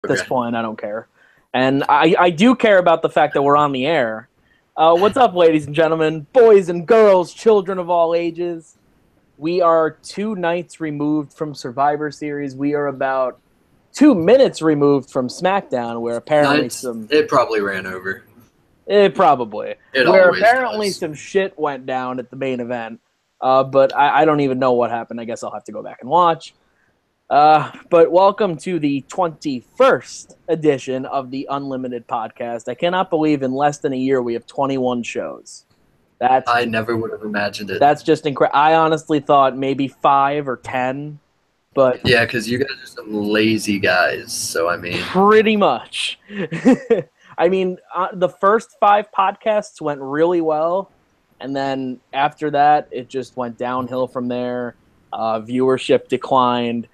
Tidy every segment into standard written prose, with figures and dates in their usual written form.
this point. I don't care. And I do care about the fact that we're on the air. What's up, ladies and gentlemen, boys and girls, children of all ages? We are 2 nights removed from Survivor Series. We are about 2 minutes removed from SmackDown, where apparently It probably ran over. It probably. It where always apparently does. some shit went down at the main event. But I don't even know what happened. I guess I'll have to go back and watch. But welcome to the 21st edition of the Unlimited Podcast. I cannot believe in less than a year we have 21 shows. I never would have imagined it. That's just incredible. I honestly thought maybe 5 or 10. But yeah, because you guys are some lazy guys. So, I mean. Pretty much. I mean, the first 5 podcasts went really well. And then after that, it just went downhill from there. Viewership declined.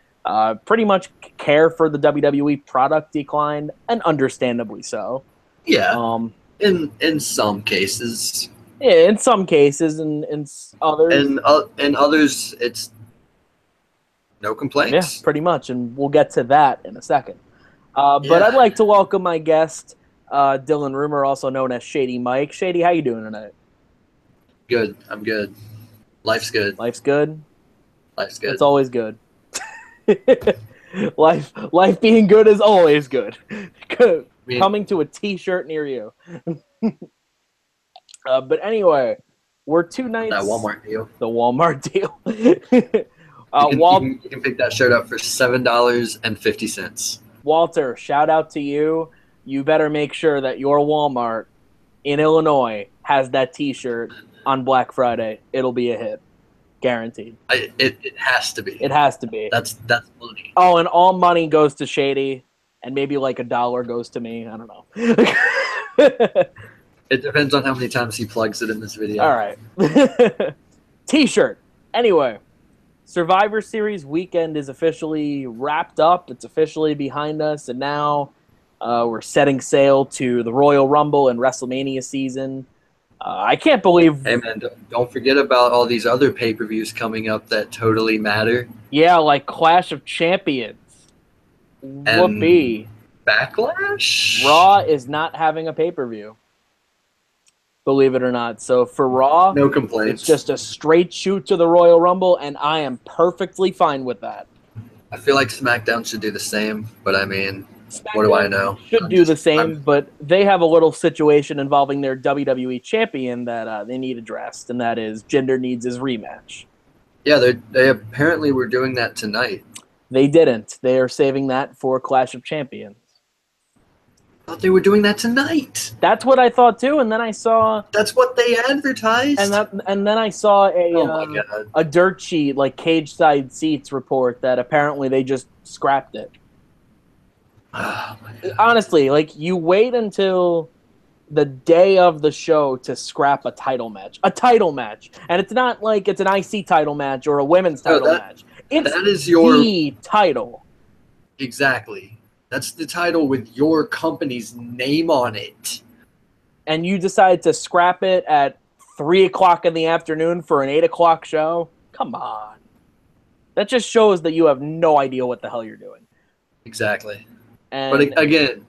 Pretty much care for the WWE product declined, and understandably so. Yeah. In some cases. Yeah, in some cases, and in others. In others, it's no complaints. Yeah, pretty much, and we'll get to that in a second. But I'd like to welcome my guest, Dylan Rumor, also known as Shady Mike. Shady, how you doing tonight? Good. I'm good. Life's good. Life's good? Life's good. It's always good. Life being good is always good. Coming to a t-shirt near you. But anyway, we're 2 nights. That Walmart deal. The Walmart deal. You can pick that shirt up for $7.50. Walter, shout out to you. You better make sure that your Walmart in Illinois has that t-shirt on Black Friday. It'll be a hit. Guaranteed. It has to be. It has to be. That's money. Oh, and all money goes to Shady, and maybe like $1 goes to me. I don't know. It depends on how many times he plugs it in this video. All right. T-shirt. Anyway, Survivor Series weekend is officially wrapped up. It's officially behind us, and now we're setting sail to the Royal Rumble and WrestleMania season. I can't believe... Hey, man, don't forget about all these other pay-per-views coming up that totally matter. Yeah, like Clash of Champions. Whoopee. Backlash? Raw is not having a pay-per-view. Believe it or not. So for Raw, no complaints. It's just a straight shoot to the Royal Rumble, and I am perfectly fine with that. I feel like SmackDown should do the same, but I mean... What do I know? Should do the same, but they have a little situation involving their WWE champion that they need addressed, and that is Jinder needs his rematch. Yeah, they apparently were doing that tonight. They didn't. They are saving that for Clash of Champions. I thought they were doing that tonight. That's what I thought too, and then I saw... That's what they advertised? And then I saw a dirt sheet, like Cage Side Seats report, that apparently they just scrapped it. Oh, honestly, like, you wait until the day of the show to scrap a title match. And it's not like it's an IC title match or a women's title match. It's the title. Exactly. That's the title with your company's name on it. And you decide to scrap it at 3 o'clock in the afternoon for an 8 o'clock show? Come on. That just shows that you have no idea what the hell you're doing. Exactly. And, but again,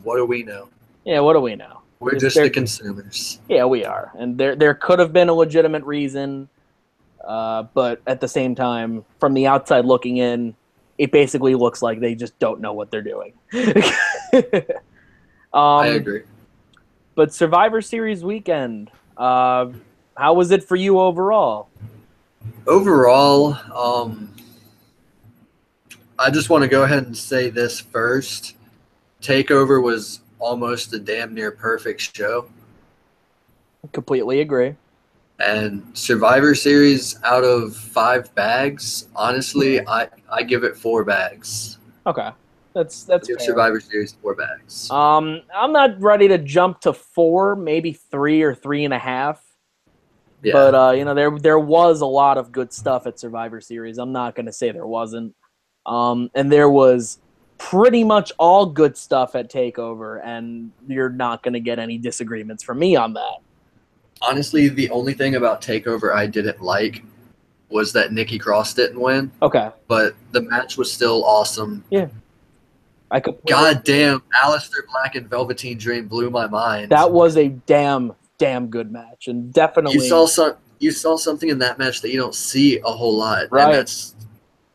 what do we know? Yeah, what do we know? We're just the consumers. Yeah, we are. And there could have been a legitimate reason, but at the same time, from the outside looking in, it basically looks like they just don't know what they're doing. I agree. But Survivor Series weekend, how was it for you overall? Overall, I just want to go ahead and say this first. TakeOver was almost a damn near perfect show. Completely agree. And Survivor Series, out of 5 bags, honestly, I give it 4 bags. Okay. That's fair. Survivor Series 4 bags. I'm not ready to jump to 4, maybe 3 or 3.5. Yeah. But there was a lot of good stuff at Survivor Series. I'm not going to say there wasn't. And there was pretty much all good stuff at TakeOver, and you're not going to get any disagreements from me on that. Honestly, the only thing about TakeOver I didn't like was that Nikki Cross didn't win. Okay. But the match was still awesome. Yeah. God damn, Aleister Black and Velveteen Dream blew my mind. That was a damn good match, and definitely you saw something in that match that you don't see a whole lot, right? And that's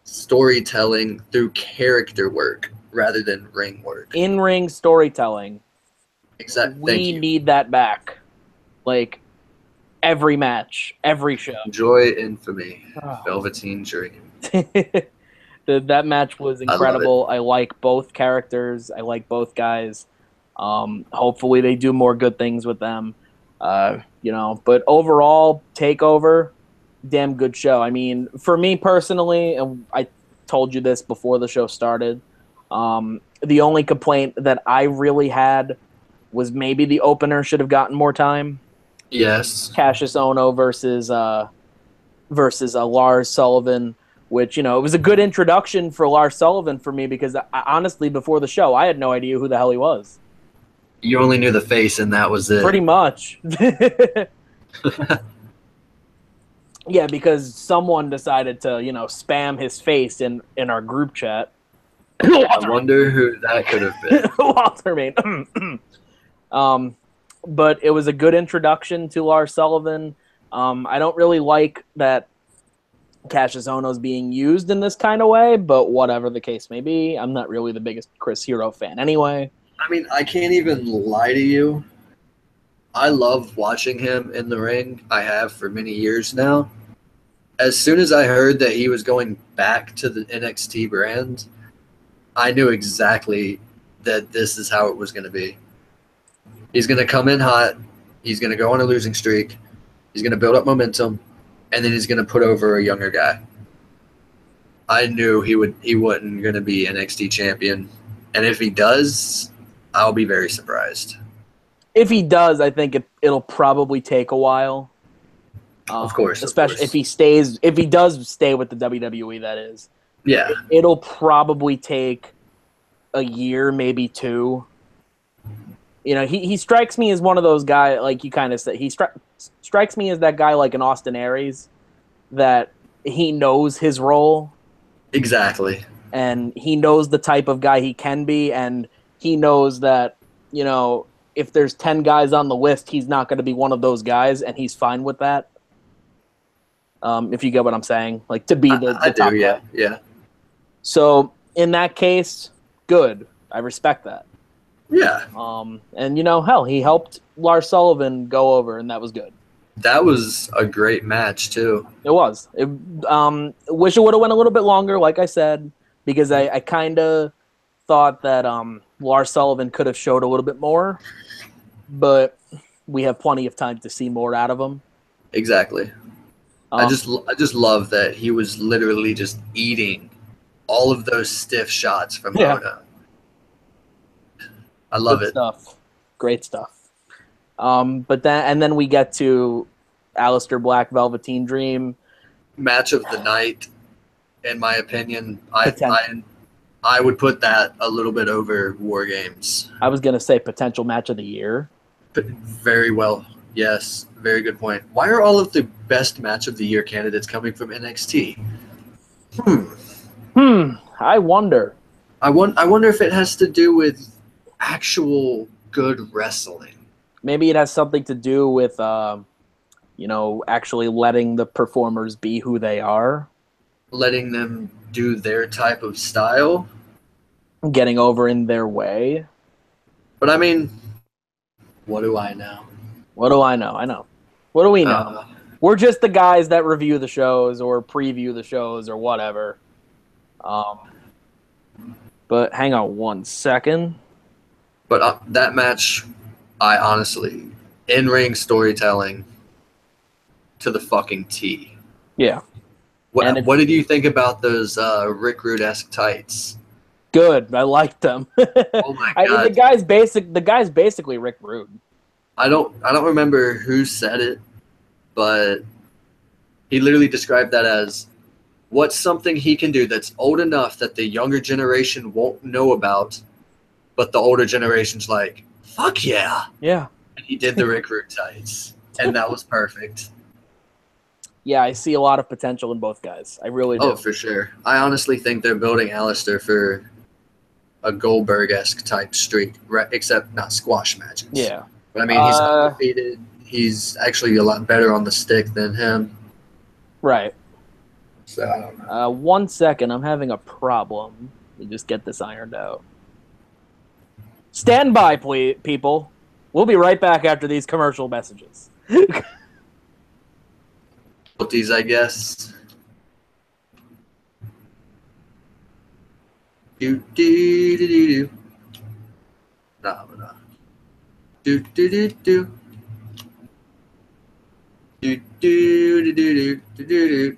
storytelling through character work rather than ring work. In-ring storytelling. Exactly. We need that back. Like every match, every show. Joy Infamy, Velveteen Dream. That match was incredible. I like both characters. I like both guys. Hopefully they do more good things with them. But overall, TakeOver, damn good show. I mean, for me personally, and I told you this before the show started, the only complaint that I really had was maybe the opener should have gotten more time. Yes. Cassius Ohno versus Lars Sullivan, which, it was a good introduction for Lars Sullivan for me because honestly, before the show, I had no idea who the hell he was. You only knew the face, and that was it. Pretty much. Yeah, because someone decided to, spam his face in our group chat. I wonder who that could have been. Walter Main. But it was a good introduction to Lars Sullivan. I don't really like that Cassius Ohno is being used in this kind of way, but whatever the case may be, I'm not really the biggest Chris Hero fan anyway. I mean, I can't even lie to you. I love watching him in the ring. I have for many years now. As soon as I heard that he was going back to the NXT brand, I knew exactly that this is how it was going to be. He's going to come in hot. He's going to go on a losing streak. He's going to build up momentum, and then he's going to put over a younger guy. I knew he wasn't going to be NXT champion, and if he does, I'll be very surprised. If he does, I think it'll probably take a while. Of course, especially if he does stay with the WWE. That is, yeah. It'll probably take a year, maybe two. He strikes me as one of those guys, like you kind of said. He strikes me as that guy, like an Austin Aries, that he knows his role exactly, and he knows the type of guy he can be, and he knows that if there's 10 guys on the list, he's not going to be one of those guys, and he's fine with that. If you get what I'm saying, like to be the top guy. Yeah. So in that case, good. I respect that. Yeah. And hell, he helped Lars Sullivan go over, and that was good. That was a great match too. It was. Wish it would have went a little bit longer, like I said, because I kind of thought that Lars Sullivan could have showed a little bit more, but we have plenty of time to see more out of him. Exactly. I just love that he was literally just eating all of those stiff shots from Ohno. I love it. Great stuff. But then we get to Aleister Black, Velveteen Dream. Match of the night, in my opinion. I would put that a little bit over War Games. I was going to say potential match of the year. But very well. Yes, very good point. Why are all of the best match of the year candidates coming from NXT? I wonder. I wonder if it has to do with actual good wrestling. Maybe it has something to do with, actually letting the performers be who they are. Letting them do their type of style. Getting over in their way. But I mean, what do I know? What do I know? I know. What do we know? We're just the guys that review the shows or preview the shows or whatever. But hang on one second. But that match, I honestly, in-ring storytelling to the fucking T. Yeah. What did you think about those Rick Rude-esque tights? Good. I liked them. Oh my god. The guy's basically Rick Rude. I don't remember who said it, but he literally described that as what's something he can do that's old enough that the younger generation won't know about, but the older generation's like, fuck yeah. Yeah. And he did the Rick Rude tights, and that was perfect. Yeah, I see a lot of potential in both guys. I really do. Oh, for sure. I honestly think they're building Aleister for a Goldberg-esque type streak, right? Except not squash matches. Yeah. But I mean, he's undefeated. He's actually a lot better on the stick than him. Right. So I don't know. 1 second, I'm having a problem. Let me just get this ironed out. Stand by, please, people. We'll be right back after these commercial messages. These, I guess. Do do do do do. No, we're not. Do do do do. Do do do do do do do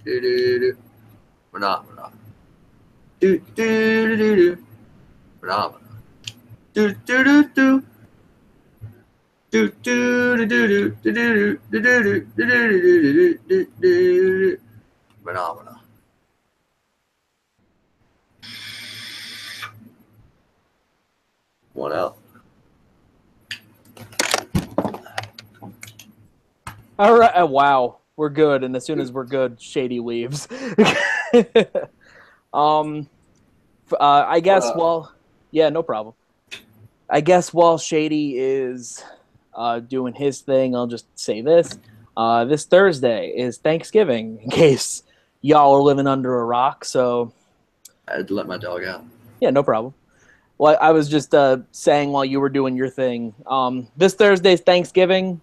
do do. We're not. Do do do do. We're not. Do do do do. Do do do do do do do do do do. Phenomenal. One out. All right. Wow, we're good. And as soon as we're good, Shady leaves. I guess. Well, yeah, no problem. I guess while Shady is doing his thing, I'll just say this. This Thursday is Thanksgiving, in case y'all are living under a rock. So I had to let my dog out. Yeah, no problem. Well, I was just saying while you were doing your thing. This Thursday's Thanksgiving.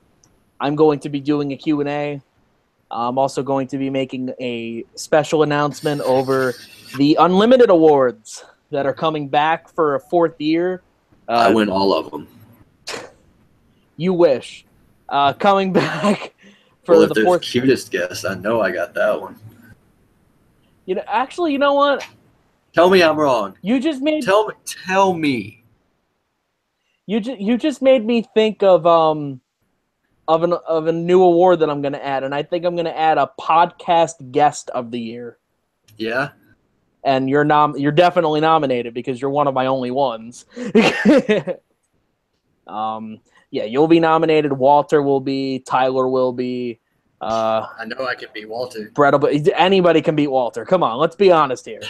I'm going to be doing a Q&A. I'm also going to be making a special announcement over the Unlimited Awards that are coming back for a 4th year. I win all of them. You wish. Coming back for the 4th. Cutest guest, I know I got that one. You know, actually, you know what? Tell me I'm wrong. You just made. Tell me. You just made me think of a new award that I'm going to add, and I think I'm going to add a podcast guest of the year. Yeah. And you're definitely nominated because you're one of my only ones. Yeah, you'll be nominated. Walter will be. Tyler will be. I know I can beat Walter. Brett will be. Anybody can beat Walter. Come on, let's be honest here.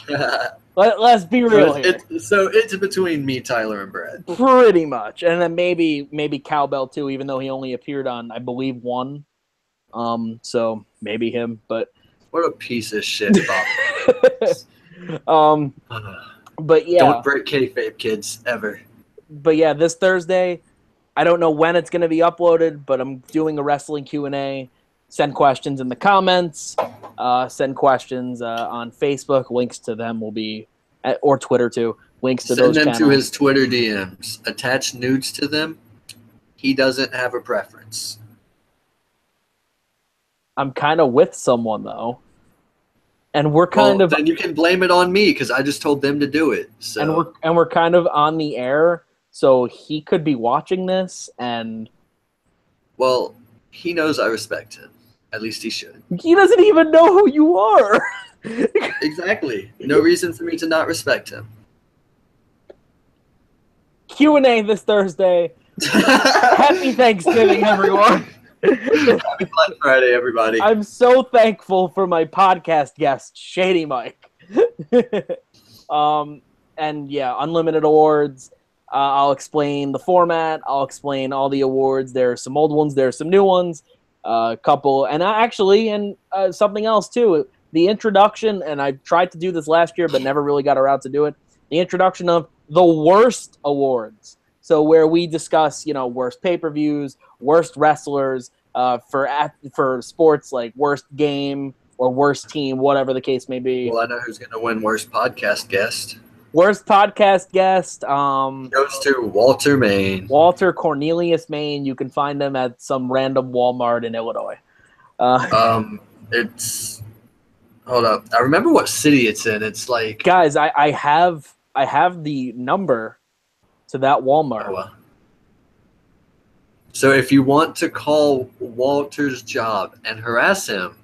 Let's be real here. So it's between me, Tyler, and Brett. Pretty much, and then maybe Cowbell too, even though he only appeared on, I believe, one. So maybe him, but what a piece of shit, Bob. But yeah, don't break kayfabe, kids, ever. But yeah, this Thursday, I don't know when it's going to be uploaded, but I'm doing a wrestling Q&A. Send questions in the comments. Send questions on Facebook. Links to them will be, or Twitter too. Links to those channels. Send them to his Twitter DMs. Attach nudes to them. He doesn't have a preference. I'm kind of with someone though, and we're kind of. Then you can blame it on me because I just told them to do it. So. And we're kind of on the air, so he could be watching this and. Well, he knows I respect him. At least he should. He doesn't even know who you are. Exactly. No reason for me to not respect him. Q&A this Thursday. Happy Thanksgiving, everyone. Happy Black Friday, everybody. I'm so thankful for my podcast guest, Shady Mike. And yeah, Unlimited Awards. I'll explain the format. I'll explain all the awards. There are some old ones. There are some new ones. Couple, and something else too. The introduction, and I tried to do this last year, but never really got around to do it. The introduction of the worst awards. So where we discuss, worst pay-per-views, worst wrestlers, for sports, like worst game or worst team, whatever the case may be. Well, I know who's going to win worst podcast guest. Worst podcast guest goes to Walter Main. Walter Cornelius Main. You can find him at some random Walmart in Illinois. It's hold up. I remember what city it's in. It's like guys, I have the number to that Walmart. Oh, so if you want to call Walter's job and harass him,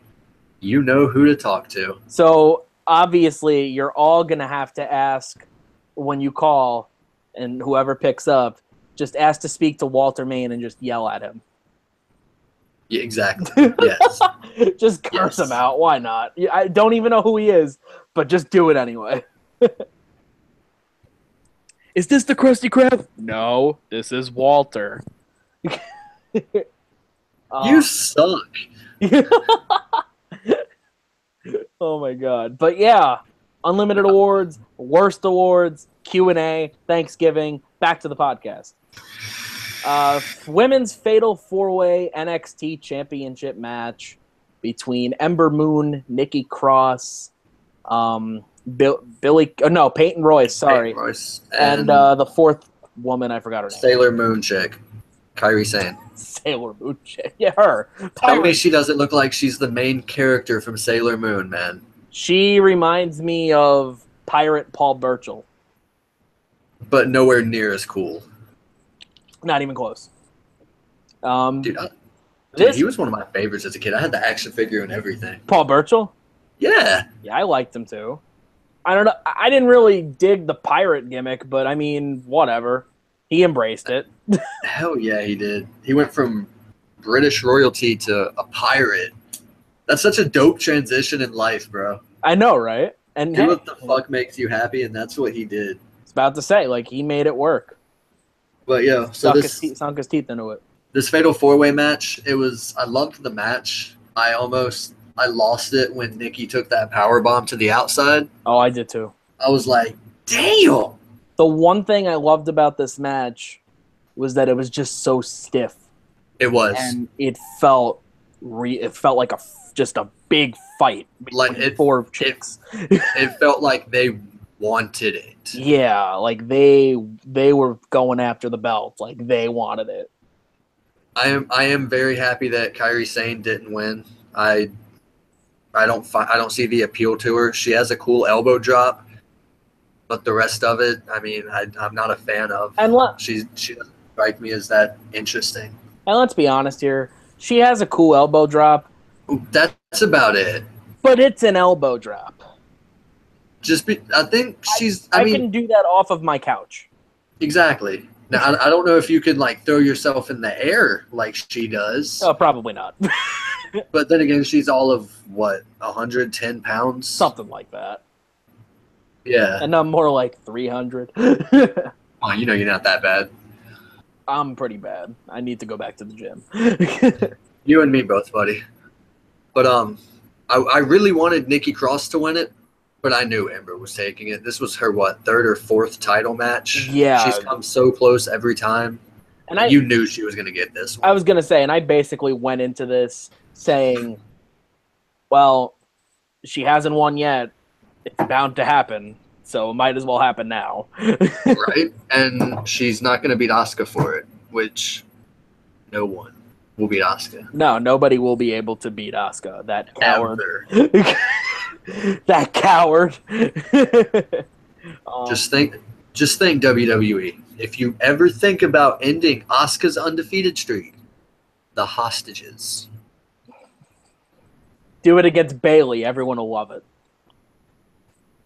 you know who to talk to. So obviously, you're all going to have to ask when you call, and whoever picks up, just ask to speak to Walter Main and just yell at him. Yeah, exactly. Yes. Just curse him out. Why not? I don't even know who he is, but just do it anyway. Is this the Krusty Krab? No, this is Walter. You suck. Oh my god. But yeah, unlimited awards, worst awards, Q&A, Thanksgiving, back to the podcast. Women's Fatal 4-Way NXT Championship match between Ember Moon, Nikki Cross, Peyton Royce, sorry. Peyton Royce. And the fourth woman, I forgot her name. Sailor Moon chick. Kairi Sane. Sailor Moon chick. Yeah, her. Tell me she doesn't look like she's the main character from Sailor Moon, man. She reminds me of Pirate Paul Burchill. But nowhere near as cool. Not even close. Dude, he was one of my favorites as a kid. I had the action figure and everything. Paul Burchill? Yeah. Yeah, I liked him too. I don't know. I didn't really dig the pirate gimmick, but I mean, whatever. He embraced it. Hell yeah, he did. He went from British royalty to a pirate. That's such a dope transition in life, bro. I know, right? And do what the fuck makes you happy, and that's what he did. I was about to say, like, he made it work. But yeah, so sunk his teeth into it. This Fatal 4-Way match, I loved the match. I lost it when Nikki took that power bomb to the outside. Oh, I did too. I was like, damn. The one thing I loved about this match was that it was just so stiff. It was. And it felt like just a big fight between four chicks. It felt like they wanted it. Yeah, like they were going after the belt. Like they wanted it. I am very happy that Kairi Sane didn't win. I don't see the appeal to her. She has a cool elbow drop, but the rest of it, I mean, I'm not a fan of. And she doesn't strike me as that interesting. And let's be honest here, she has a cool elbow drop. That's about it. But it's an elbow drop. I think she's. I can do that off of my couch. Exactly. Now I don't know if you could like throw yourself in the air like she does. Oh, probably not. But then again, she's all of what, 110 pounds, something like that. Yeah, and I'm more like 300. Well, you know you're not that bad. I'm pretty bad. I need to go back to the gym. You and me both, buddy. But I really wanted Nikki Cross to win it, but I knew Ember was taking it. This was her third or fourth title match. Yeah, she's come so close every time. And you knew she was going to get this one. I was going to say, and I basically went into this saying, well, she hasn't won yet. It's bound to happen, so it might as well happen now. Right? And she's not going to beat Asuka for it, which no one will beat Asuka. No, nobody will be able to beat Asuka. That coward. That coward. Just think, WWE. If you ever think about ending Asuka's undefeated streak, the hostages. Do it against Bayley. Everyone will love it.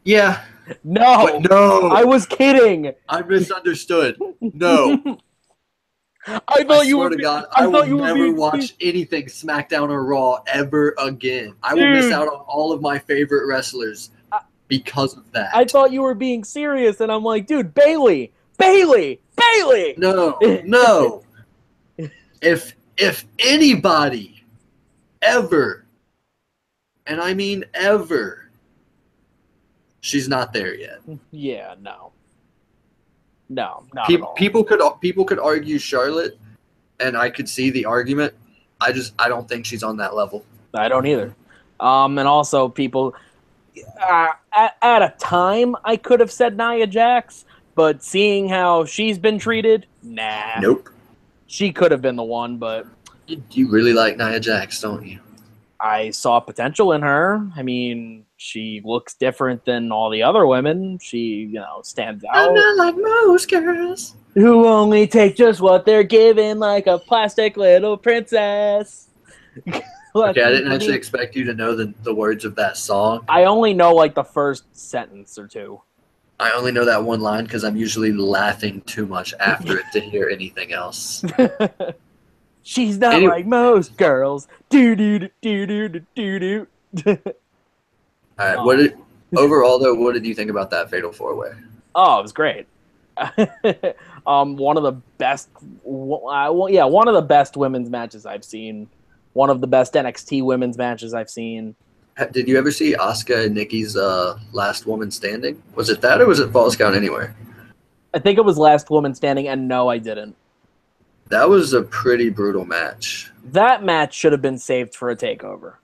Yeah. No. I was kidding. I misunderstood. No. I thought you were. To God, I will never watch anything SmackDown or Raw ever again. I will miss out on all of my favorite wrestlers because of that. I thought you were being serious, and I'm like, dude, Bayley. No. If anybody ever, and I mean ever, she's not there yet. Yeah, no, not at all. People could argue Charlotte, and I could see the argument. I don't think she's on that level. I don't either. And also people at a time I could have said Nia Jax, but seeing how she's been treated, nah. Nope. She could have been the one, but you really like Nia Jax, don't you? I saw potential in her. I mean, she looks different than all the other women. She, stands out. I'm not like most girls who only take just what they're given, like a plastic little princess. Okay, I didn't actually expect you to know the words of that song. I only know like the first sentence or two. I only know that one line because I'm usually laughing too much after it to hear anything else. She's not like most girls. Do do do do do do do. All right, Overall, though, what did you think about that Fatal 4-Way? Oh, it was great. One of the best, one of the best women's matches I've seen. One of the best NXT women's matches I've seen. Did you ever see Asuka and Nikki's Last Woman Standing? Was it that, or was it Falls Count Anywhere? I think it was Last Woman Standing, and no, I didn't. That was a pretty brutal match. That match should have been saved for a takeover.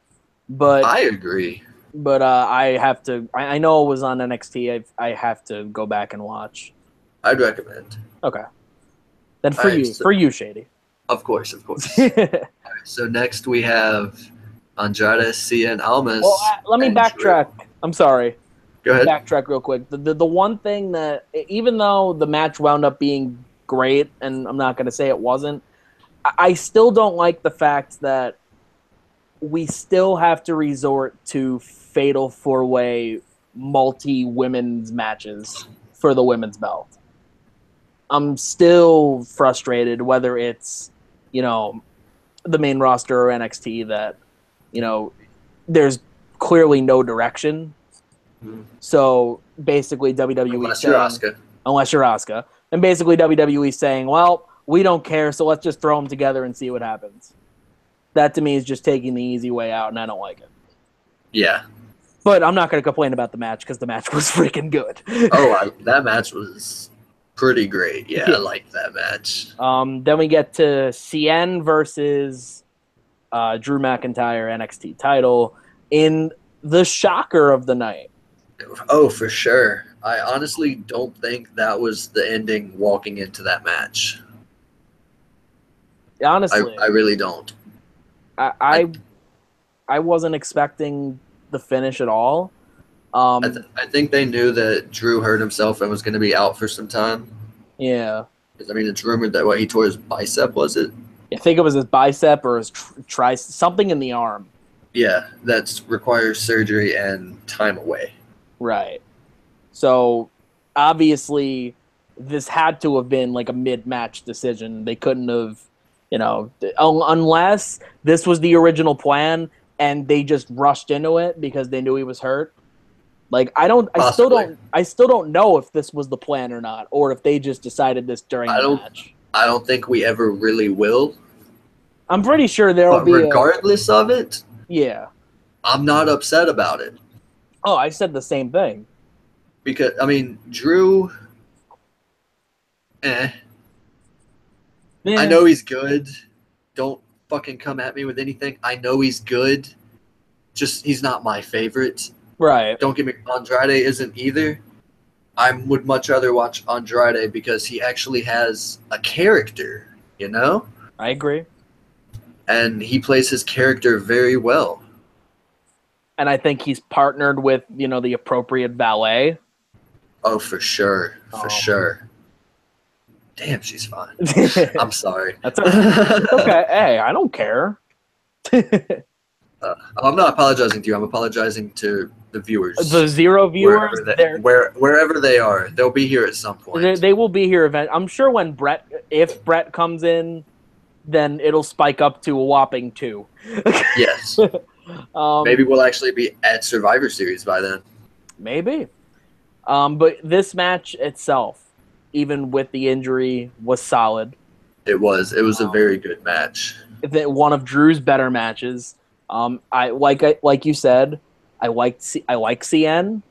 But I agree. But I have to. I know it was on NXT. I have to go back and watch. I'd recommend. Okay. Then for you, Shady. Of course. Right, so next we have Andrade Cien Almas. Well, let me backtrack. Drew. I'm sorry. Go ahead. Backtrack real quick. The one thing that, even though the match wound up being great, and I'm not going to say it wasn't, I still don't like the fact that we still have to resort to Fatal 4-Way multi-women's matches for the women's belt. I'm still frustrated, whether it's, the main roster or NXT, that, there's clearly no direction. Mm-hmm. So basically WWE unless you're Asuka. And basically WWE saying, well, we don't care, so let's just throw them together and see what happens. That to me is just taking the easy way out, and I don't like it. Yeah. But I'm not going to complain about the match because the match was freaking good. That match was pretty great. Yeah, I liked that match. Then we get to Cien versus Drew McIntyre NXT title in the shocker of the night. Oh, for sure. I honestly don't think that was the ending walking into that match. Honestly. I really don't. I wasn't expecting the finish at all. I think they knew that Drew hurt himself and was going to be out for some time. Yeah. Because, it's rumored that he tore his bicep, was it? I think it was his bicep or his tricep, something in the arm. Yeah, that requires surgery and time away. Right. So, obviously, this had to have been like a mid-match decision. They couldn't have, unless this was the original plan and they just rushed into it because they knew he was hurt. Like, I still don't know if this was the plan or not, or if they just decided this during the match. I don't think we ever really will. I'm pretty sure there'll be regardless of it. Yeah. I'm not upset about it. Oh, I said the same thing. Because, Drew, Yeah. I know he's good. Don't fucking come at me with anything. I know he's good. Just, he's not my favorite. Right. Don't get me wrong, Andrade isn't either. I would much rather watch Andrade because he actually has a character, I agree. And he plays his character very well. And I think he's partnered with, the appropriate valet. Oh, for sure. For sure. Damn, she's fine. I'm sorry. That's okay. Hey, I don't care. I'm not apologizing to you. I'm apologizing to the viewers. The 0 viewers? Wherever they are. They'll be here at some point. They will be here eventually. I'm sure if Brett comes in, then it'll spike up to a whopping 2. Yes. Maybe we'll actually be at Survivor Series by then. Maybe. But this match itself, even with the injury, was solid. It was a very good match. One of Drew's better matches. Like you said, I like Cien.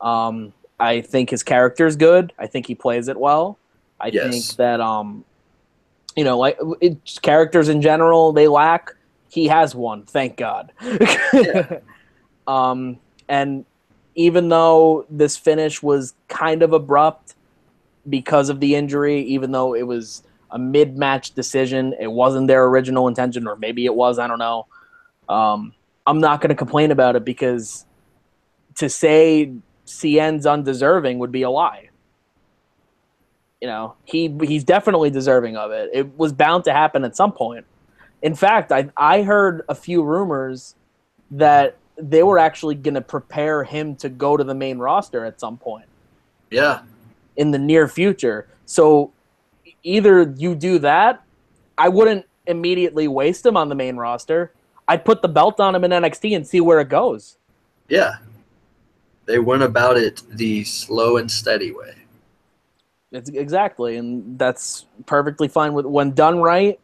I think his character's good. I think he plays it well. I think that characters in general, they lack. He has one, thank God. Yeah. And even though this finish was kind of abrupt because of the injury, even though it was a mid-match decision, it wasn't their original intention, or maybe it was, I don't know. I'm not going to complain about it because to say Cien's undeserving would be a lie. He's definitely deserving of it. It was bound to happen at some point. In fact, I heard a few rumors that they were actually going to prepare him to go to the main roster at some point. Yeah. In the near future. So either you do that, I wouldn't immediately waste him on the main roster. I'd put the belt on him in NXT and see where it goes. Yeah. They went about it the slow and steady way. It's exactly, and that's perfectly fine with when done right.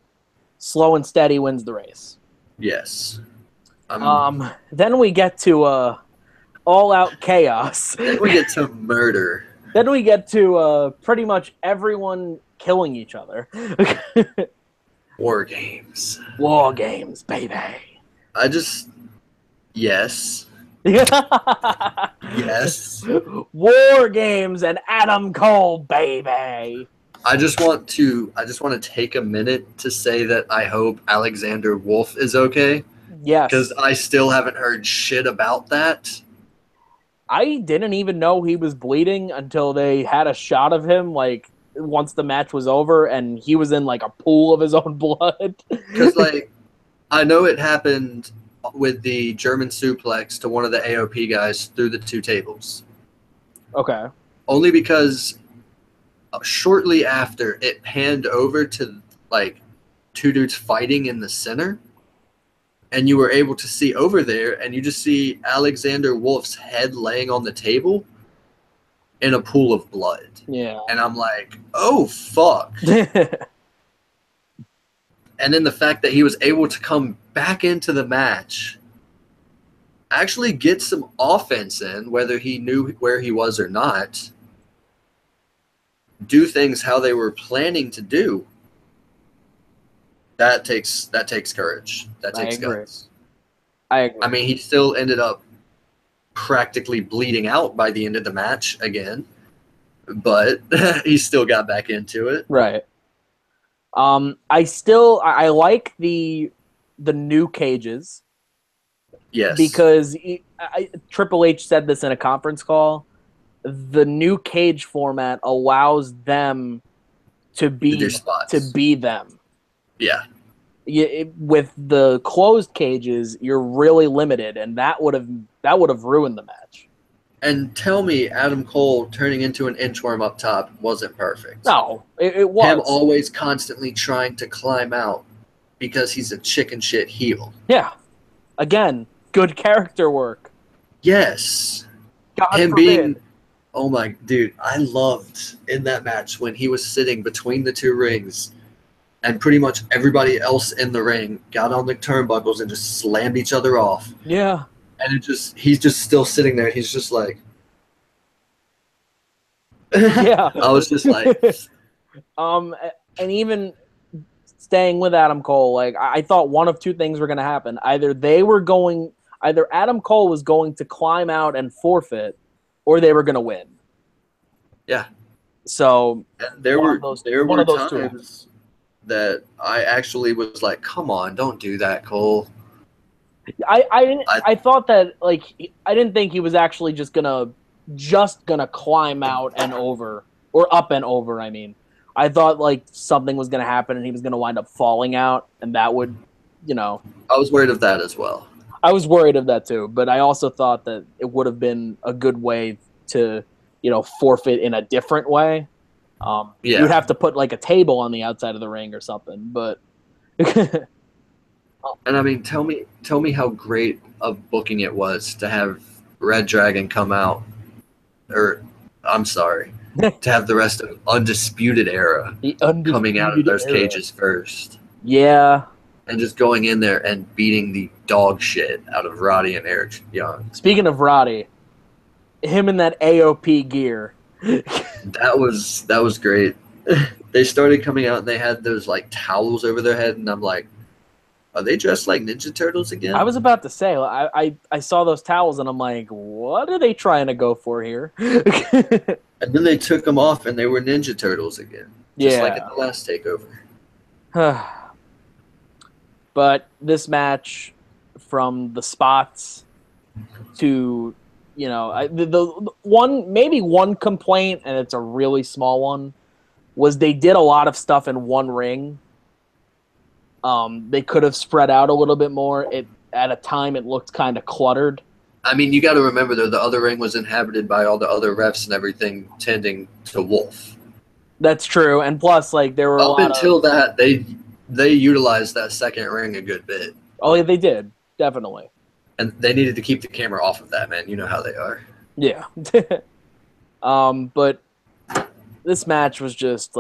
Slow and steady wins the race. Yes. Then we get to all-out chaos. Then we get to murder. Then we get to pretty much everyone killing each other. War games. War games, baby. Yes. Yes. War games and Adam Cole, baby. I just want to take a minute to say that I hope Alexander Wolf is okay. Yes. Because I still haven't heard shit about that. I didn't even know he was bleeding until they had a shot of him, like, once the match was over, and he was in, like, a pool of his own blood. Because, like, I know it happened with the German suplex to one of the AOP guys through the 2 tables. Okay. Only because shortly after, it panned over to, like, 2 dudes fighting in the center. And you were able to see over there, and you just see Alexander Wolf's head laying on the table in a pool of blood. Yeah. And I'm like, oh, fuck. And then the fact that he was able to come back into the match, actually get some offense in, whether he knew where he was or not, do things how they were planning to do. That takes courage. That takes guts. I agree. I mean, he still ended up practically bleeding out by the end of the match again, but he still got back into it. Right. I like the new cages. Yes. Because Triple H said this in a conference call. The new cage format allows them to be them. Yeah. With the closed cages, you're really limited, and that would have ruined the match. And tell me, Adam Cole turning into an inchworm up top wasn't perfect. No, it was. Him always constantly trying to climb out because he's a chicken shit heel. Yeah. Again, good character work. Yes. God him forbid. being, oh my, dude, I loved in that match when he was sitting between the 2 rings. And pretty much everybody else in the ring got on the turnbuckles and just slammed each other off. Yeah. And he's just still sitting there. He's just like, yeah. I was just like, and even staying with Adam Cole, like I thought one of 2 things were going to happen. Either Adam Cole was going to climb out and forfeit, or they were going to win. Yeah. So there were times that I actually was like, come on, don't do that, Cole. I thought that, like, I didn't think he was actually just gonna climb out and over, or up and over. I mean, I thought like something was gonna happen and he was gonna wind up falling out, and that would, I was worried of that as well. I was worried of that too, but I also thought that it would have been a good way to, forfeit in a different way. You'd have to put like a table on the outside of the ring or something, but. And I mean, tell me how great of booking it was to have Red Dragon come out, or I'm sorry, to have the rest of Undisputed Era coming out of those cages first. Yeah. And just going in there and beating the dog shit out of Roddy and Eric Young. Speaking of Roddy, him in that AOP gear. That was great. They started coming out and they had those like towels over their head, and I'm like, are they dressed like Ninja Turtles again? I was about to say, I saw those towels and I'm like, what are they trying to go for here? And then they took them off and they were Ninja Turtles again. Just like at the last takeover. But this match, from the spots to, the one complaint, and it's a really small one, was they did a lot of stuff in one ring. They could have spread out a little bit more. At a time, it looked kind of cluttered. I mean, you got to remember, though, the other ring was inhabited by all the other refs and everything tending to Wolf. That's true, and plus, like, there were up until that, they utilized that second ring a good bit. Oh, yeah, they did, definitely. And they needed to keep the camera off of that, man. You know how they are. Yeah. But this match was just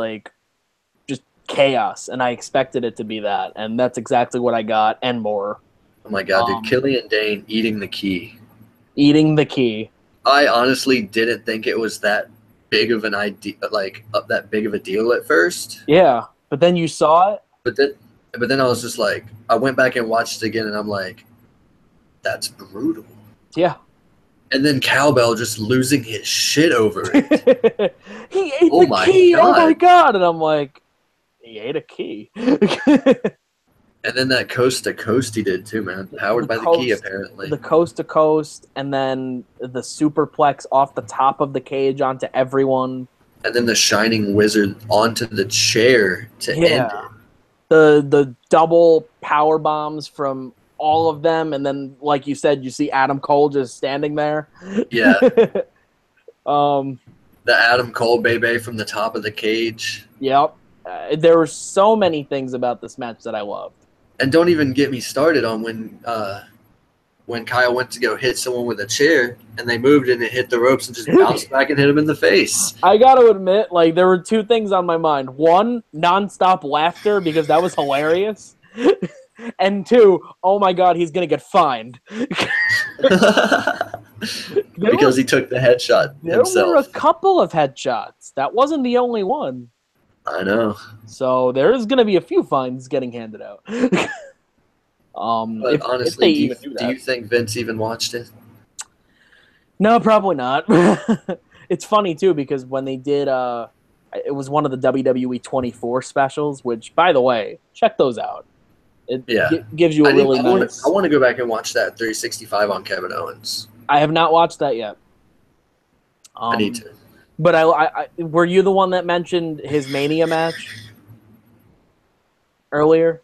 chaos, and I expected it to be that, and that's exactly what I got and more. Oh my god, dude! Killian Dane eating the key. Eating the key. I honestly didn't think it was that big of an idea, that big of a deal at first. Yeah, but then you saw it. But then I was just like, I went back and watched it again, and I'm like, that's brutal. Yeah. And then Cowbell just losing his shit over it. He ate the key. God. Oh my god! And I'm like, he ate a key. And then that coast to coast he did too, man. Powered by the key, apparently. The coast to coast, and then the superplex off the top of the cage onto everyone. And then the Shining Wizard onto the chair to end it. The double power bombs from all of them, and then, like you said, you see Adam Cole just standing there. Yeah. The Adam Cole baby from the top of the cage. Yep. There were so many things about this match that I loved. And don't even get me started on when Kyle went to go hit someone with a chair and they moved and it hit the ropes and just bounced back and hit him in the face. I got to admit, there were two things on my mind. One, nonstop laughter because that was hilarious. And two, oh my god, he's going to get fined. Because he took the headshot himself. There were a couple of headshots. That wasn't the only one. I know. So there's going to be a few fines getting handed out. But honestly, do you think Vince even watched it? No, probably not. It's funny, too, because when they did, it was one of the WWE 24 specials, which, by the way, check those out. It gives you a really nice... I want to go back and watch that 365 on Kevin Owens. I have not watched that yet. I need to. But I were you the one that mentioned his Mania match earlier?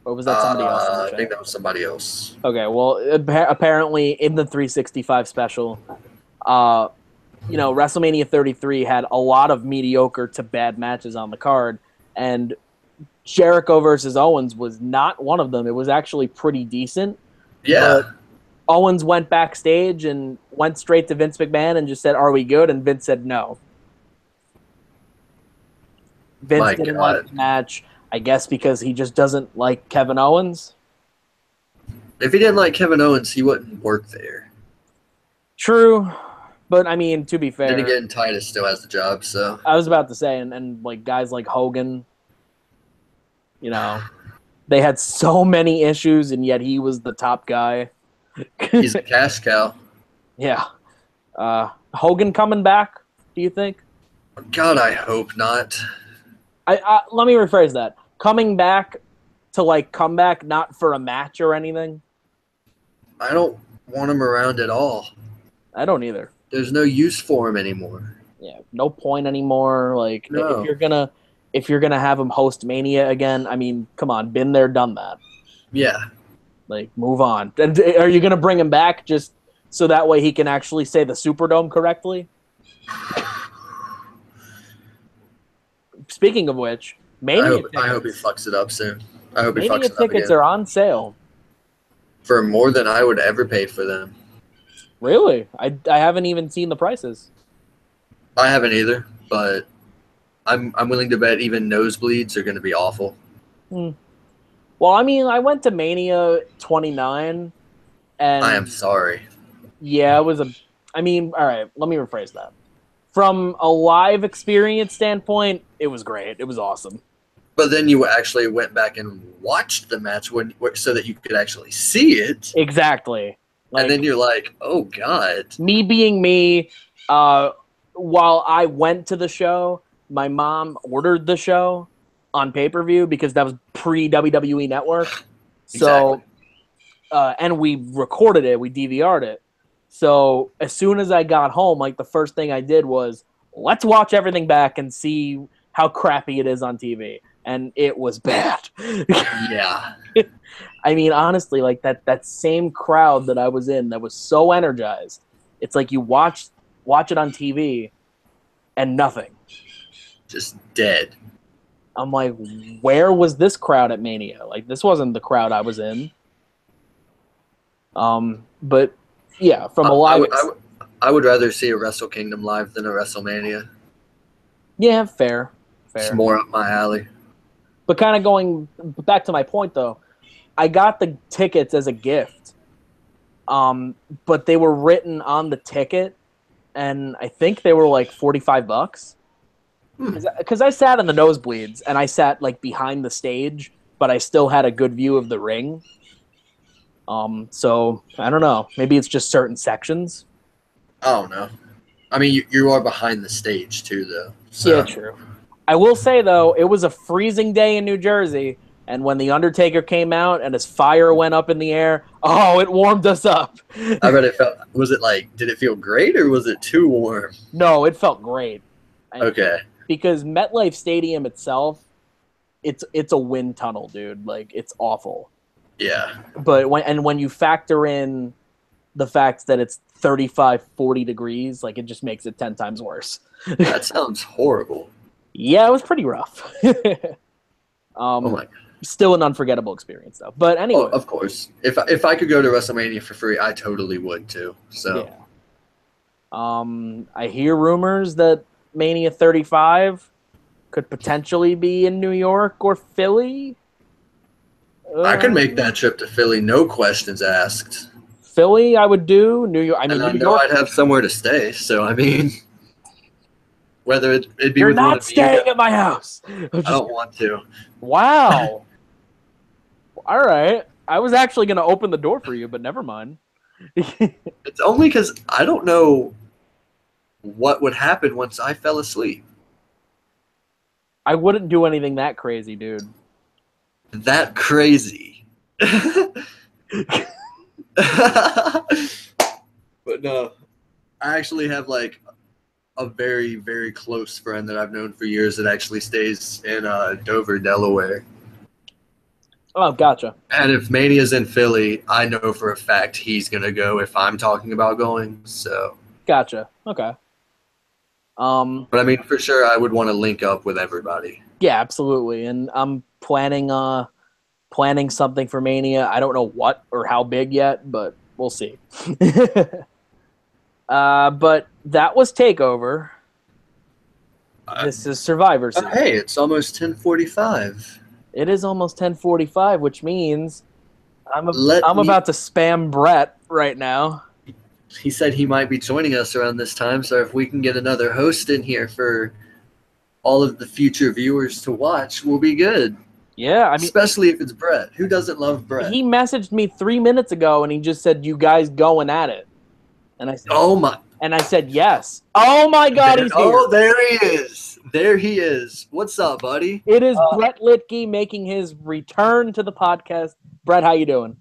Or was that somebody else? I think that was somebody else. Okay, well, apparently in the 365 special, WrestleMania 33 had a lot of mediocre to bad matches on the card, and Jericho versus Owens was not one of them. It was actually pretty decent. Yeah. Owens went backstage and went straight to Vince McMahon and just said, "Are we good?" And Vince said no. Vince didn't like the match, I guess because he just doesn't like Kevin Owens. If he didn't like Kevin Owens, he wouldn't work there. True. But, I mean, to be fair... Then again, Titus still has the job, so... I was about to say, and guys like Hogan, they had so many issues, and yet he was the top guy. He's a cash cow. Yeah. Hogan coming back, do you think? God, I hope not. Let me rephrase that. Coming back to, come back, not for a match or anything? I don't want him around at all. I don't either. There's no use for him anymore. Yeah, no point anymore. No. if you're gonna have him host Mania again, I mean, come on, been there, done that. Yeah. Move on. And are you gonna bring him back just so that way he can actually say the Superdome correctly? Speaking of which, Mania I hope he fucks it up soon. I hope he fucks it up again. Tickets are on sale. For more than I would ever pay for them. Really? I haven't even seen the prices. I haven't either, but I'm willing to bet even nosebleeds are going to be awful. Well, I mean, I went to Mania 29, and... I am sorry. Yeah, it was I mean, all right, let me rephrase that. From a live experience standpoint, it was great. It was awesome. But then you actually went back and watched the match so that you could actually see it. Exactly. And then you're like, oh, God. Me being me, while I went to the show, my mom ordered the show on pay-per-view because that was pre-WWE Network. So, exactly. And we recorded it. We DVR'd it. So as soon as I got home, the first thing I did was, let's watch everything back and see how crappy it is on TV. And it was bad. Yeah. I mean, honestly, that same crowd that I was in that was so energized, it's like you watch it on TV and nothing. Just dead. I'm like, where was this crowd at Mania? This wasn't the crowd I was in. But yeah, from a live... I would rather see a Wrestle Kingdom live than a WrestleMania. Yeah, fair. It's more up my alley. But kind of going back to my point, though, I got the tickets as a gift, but they were written on the ticket, and I think they were like $45. Because I sat in the nosebleeds, and I sat like behind the stage, but I still had a good view of the ring. So I don't know. Maybe it's just certain sections. I don't know. I mean, you are behind the stage too, though. So. Yeah, true. I will say though, it was a freezing day in New Jersey, and when the Undertaker came out and his fire went up in the air, it warmed us up. I bet it felt. Was it like? Did it feel great or was it too warm? No, it felt great. Okay. Because MetLife Stadium itself, it's a wind tunnel, dude. Like, it's awful. Yeah. But when you factor in the fact that it's 35, 40 degrees, like, it just makes it 10 times worse. That sounds horrible. Yeah, it was pretty rough. Oh my God. Still an unforgettable experience, though. But anyway. Oh, of course. If I could go to WrestleMania for free, I totally would too. So. Yeah. I hear rumors that Mania 35 could potentially be in New York or Philly. I could make that trip to Philly, no questions asked. Philly, I would do. New York. I mean, and New York. I'd have somewhere to stay. So I mean, whether it'd be. You're with not staying at my house. I don't want to. Wow. All right. I was actually going to open the door for you, but never mind. It's only because I don't know what would happen once I fell asleep. I wouldn't do anything that crazy, dude. That crazy. But no, I actually have like a very, very close friend that I've known for years that actually stays in Dover, Delaware. Oh, gotcha. And if Mania's in Philly, I know for a fact he's going to go if I'm talking about going. So. Gotcha. Okay. But I mean, for sure, I would want to link up with everybody. Yeah, absolutely. And I'm planning something for Mania. I don't know what or how big yet, but we'll see. But that was TakeOver. This is Survivor Series. Hey, it's almost 10:45. It is almost 10:45, which means I'm about to spam Brett right now. He said he might be joining us around this time, so if we can get another host in here for all of the future viewers to watch, we'll be good. Yeah, I mean, especially if it's Brett. Who doesn't love Brett? He messaged me 3 minutes ago, and he just said, "You guys going at it?" And I said, "Oh my!" And I said, "Yes." Oh my God, he's here! Oh, there he is. There he is. What's up, buddy? It is Brett Litke making his return to the podcast. Brett, how you doing?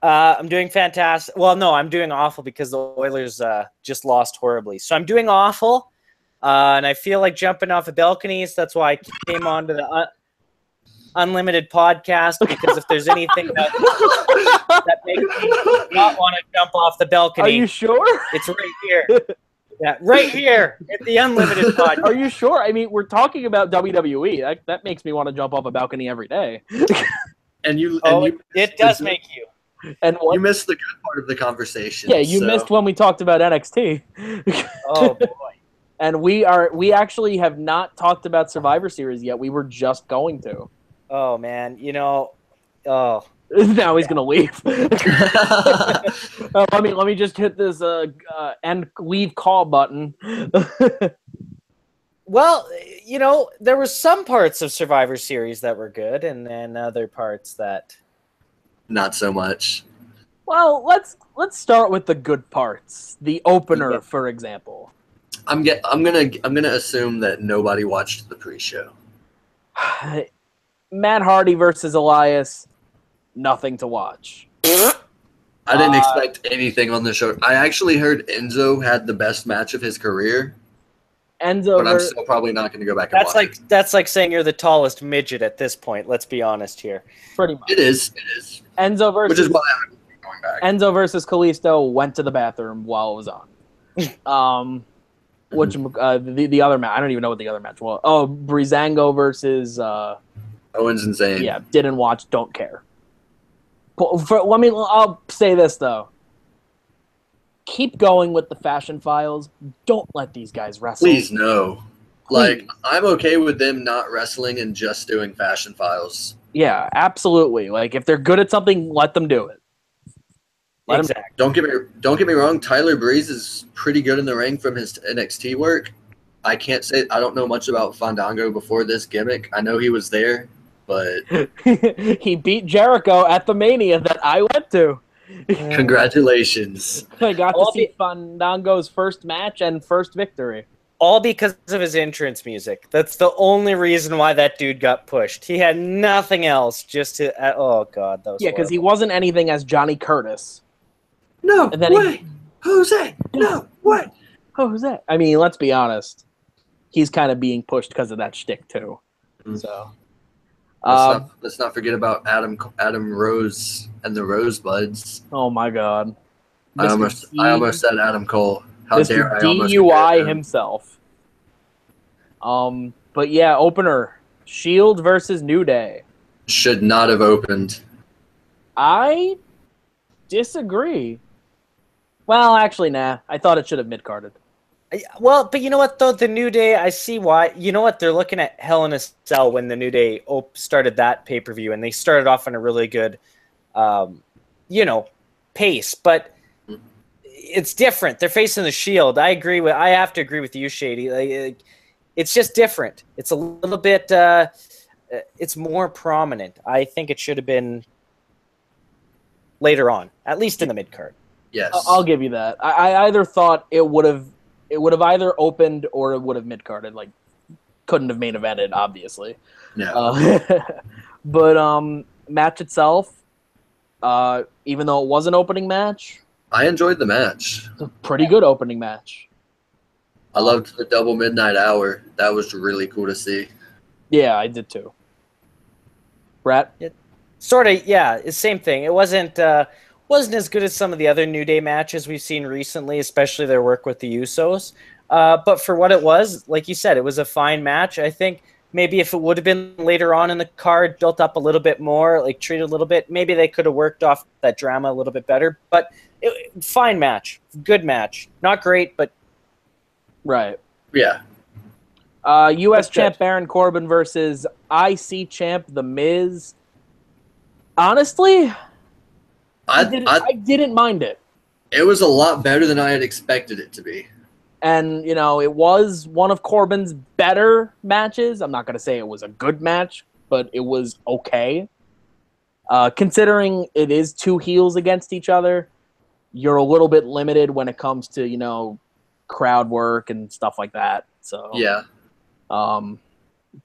I'm doing fantastic. Well, no, I'm doing awful because the Oilers just lost horribly. So I'm doing awful, and I feel like jumping off a balcony. So that's why I came on to the Unlimited podcast, because if there's anything that makes me not want to jump off the balcony. Are you sure? It's right here. Yeah, right here at the Unlimited podcast. Are you sure? I mean, we're talking about WWE. That makes me want to jump off a balcony every day. It does make you. And what? You missed the good part of the conversation. Yeah, you missed when we talked about NXT. Oh boy. And we actually have not talked about Survivor Series yet. We were just going to. Oh man, now he's gonna leave. Let me just hit this end leave call button. Well, there were some parts of Survivor Series that were good, and then other parts that not so much. Well, let's start with the good parts. The opener, for example. I'm gonna assume that nobody watched the pre-show. Matt Hardy versus Elias, nothing to watch. I didn't expect anything on the show. I actually heard Enzo had the best match of his career. But I'm still probably not going to go back and watch it. That's like saying you're the tallest midget at this point. Let's be honest here. Pretty much. It is. Enzo versus, which is why I'm going back. Enzo versus Kalisto went to the bathroom while it was on. Which the other match? I don't even know what the other match was. Oh, Breezango versus Owens and Zayn. Yeah, didn't watch. Don't care. I'll say this though. keep going with the Fashion Files. Don't let these guys wrestle. Please, no. Like, I'm okay with them not wrestling and just doing Fashion Files. Yeah, absolutely. Like, if they're good at something, let them do it. Exactly. Don't get me wrong. Tyler Breeze is pretty good in the ring from his NXT work. I can't say I don't know much about Fandango before this gimmick. I know he was there, but he beat Jericho at the Mania that I went to. Congratulations! I got to see Fandango's first match and first victory. All because of his entrance music. That's the only reason why that dude got pushed. He had nothing else just to. Oh God, that was because he wasn't anything as Johnny Curtis. No way, Jose. No way, Jose. I mean, let's be honest. He's kind of being pushed because of that shtick too. Mm-hmm. So let's not forget about Adam Rose and the Rosebuds. Oh my God! I almost said Adam Cole. How dare I almost DUI himself. But yeah, opener Shield versus New Day should not have opened. I disagree. Well, actually, nah. I thought it should have mid-carded. Well, but you know what, though? The New Day, I see why. You know what? They're looking at Hell in a Cell when the New Day started that pay-per-view, and they started off on a really good, pace. But it's different. They're facing the Shield. I have to agree with you, Shady. Like, it's just different. It's a little bit. It's more prominent. I think it should have been later on, at least in the mid-card. Yes, I'll give you that. I either thought it would have either opened or it would have mid-carded. Like, couldn't have main evented, obviously. No. But match itself, even though it was an opening match, I enjoyed the match. It's a pretty good opening match. I loved the double midnight hour. That was really cool to see. Yeah, I did too. Brett? Sort of, yeah. Same thing. It wasn't as good as some of the other New Day matches we've seen recently, especially their work with the Usos. But for what it was, like you said, it was a fine match. I think maybe if it would have been later on in the card, built up a little bit more, like treated a little bit, maybe they could have worked off that drama a little bit better. But fine match. Good match. Not great, but... Right. Yeah. U.S. champ Baron Corbin versus IC champ The Miz. Honestly... I didn't mind it. It was a lot better than I had expected it to be. And, it was one of Corbin's better matches. I'm not going to say it was a good match, but it was okay. Considering it is two heels against each other, you're a little bit limited when it comes to, crowd work and stuff like that. So yeah.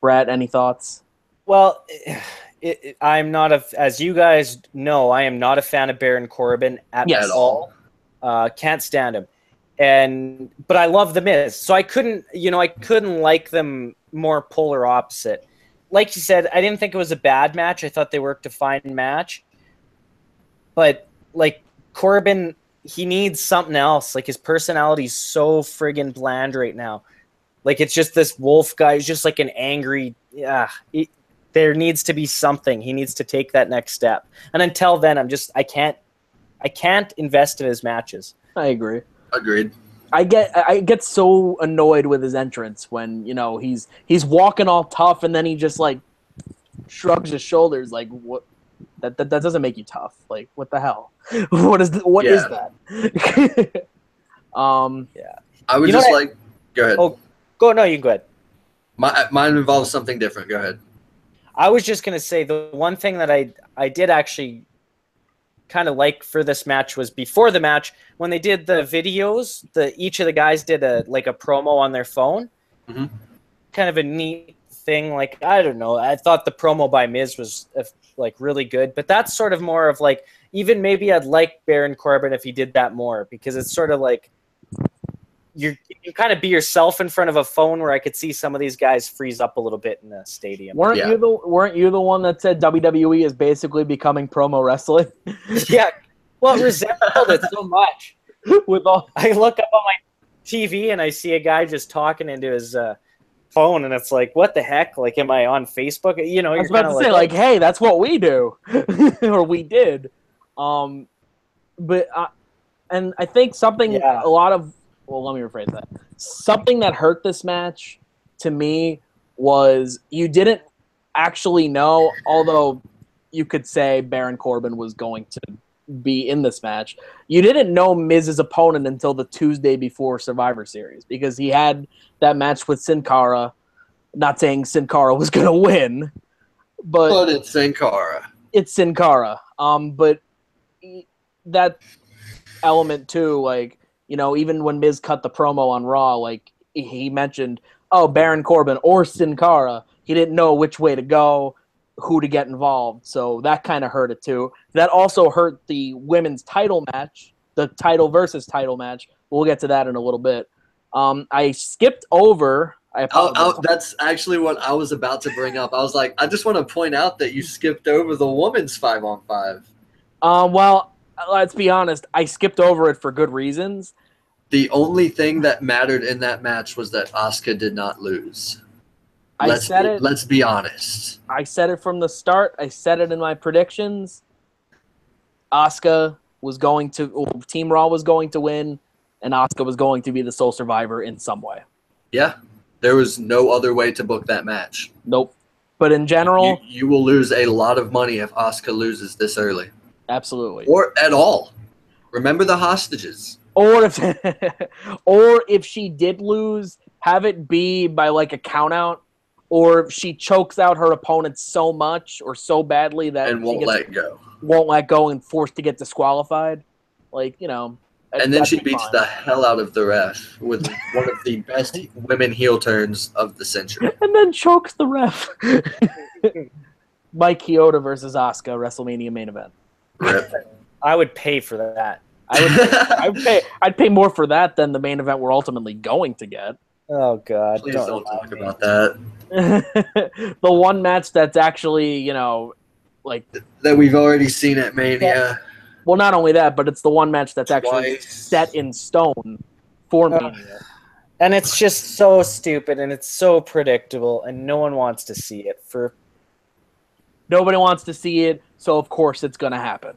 Brett, any thoughts? Well... I'm not as you guys know, I am not a fan of Baron Corbin at all. Can't stand him, but I love the Miz, so I couldn't like them more polar opposite. Like you said, I didn't think it was a bad match. I thought they worked a fine match, but like Corbin, he needs something else. Like his personality's so friggin' bland right now. Like it's just this wolf guy. He's just like an angry. There needs to be something. He needs to take that next step. And until then, I can't invest in his matches. I agree. Agreed. I get so annoyed with his entrance when, he's walking all tough and then he just like shrugs his shoulders like what that doesn't make you tough. Like what the hell? What is that? Yeah. I would just like go ahead. Oh, no, you can go ahead. Mine involves something different. Go ahead. I was just going to say the one thing that I did actually kind of like for this match was before the match when they did the videos, each of the guys did a promo on their phone. Mm-hmm. Kind of a neat thing. Like, I don't know. I thought the promo by Miz was like really good, but that's sort of more of like, even maybe I'd like Baron Corbin if he did that more, because it's sort of like, you kind of be yourself in front of a phone where I could see some of these guys freeze up a little bit in the stadium. Weren't you the one that said WWE is basically becoming promo wrestling? Yeah. Well, it resembled it so much. I look up on my TV and I see a guy just talking into his phone, and it's like, what the heck? Like, am I on Facebook? I was about to say, like, hey, that's what we do, or we did. But And I think something a lot of let me rephrase that. Something that hurt this match to me was you didn't actually know, although you could say Baron Corbin was going to be in this match. You didn't know Miz's opponent until the Tuesday before Survivor Series because he had that match with Sin Cara. Not saying Sin Cara was going to win, but it's Sin Cara. It's Sin Cara. But that element too, like, you know, even when Miz cut the promo on Raw, like he mentioned, oh, Baron Corbin or Sin Cara. He didn't know which way to go, who to get involved. So that kind of hurt it too. That also hurt the women's title match, the title versus title match. We'll get to that in a little bit. I skipped over. That's actually what I was about to bring up. I was like, I just want to point out that you skipped over the women's 5-on-5. Well, let's be honest. I skipped over it for good reasons. The only thing that mattered in that match was that Asuka did not lose. Let's be honest. I said it from the start. I said it in my predictions. Asuka was going to Team Raw was going to win, and Asuka was going to be the sole survivor in some way. Yeah. There was no other way to book that match. Nope. But in general, you will lose a lot of money if Asuka loses this early. Absolutely. Or at all. Remember the hostages. Or if she did lose, have it be by like a count out, or if she chokes out her opponent so much or so badly that won't let go and forced to get disqualified. Like, you know. And then she beats the hell out of the ref with one of the best women heel turns of the century. And then chokes the ref. Mike Chioda versus Asuka, WrestleMania main event. Rip. I would pay for that. I'd pay more for that than the main event we're ultimately going to get. Oh God! Please don't talk about that. The one match that's actually, you know, like that we've already seen at Mania. Well, not only that, but it's the one match that's actually set in stone for Mania. And it's just so stupid and it's so predictable and no one wants to see it. Nobody wants to see it, so of course it's going to happen.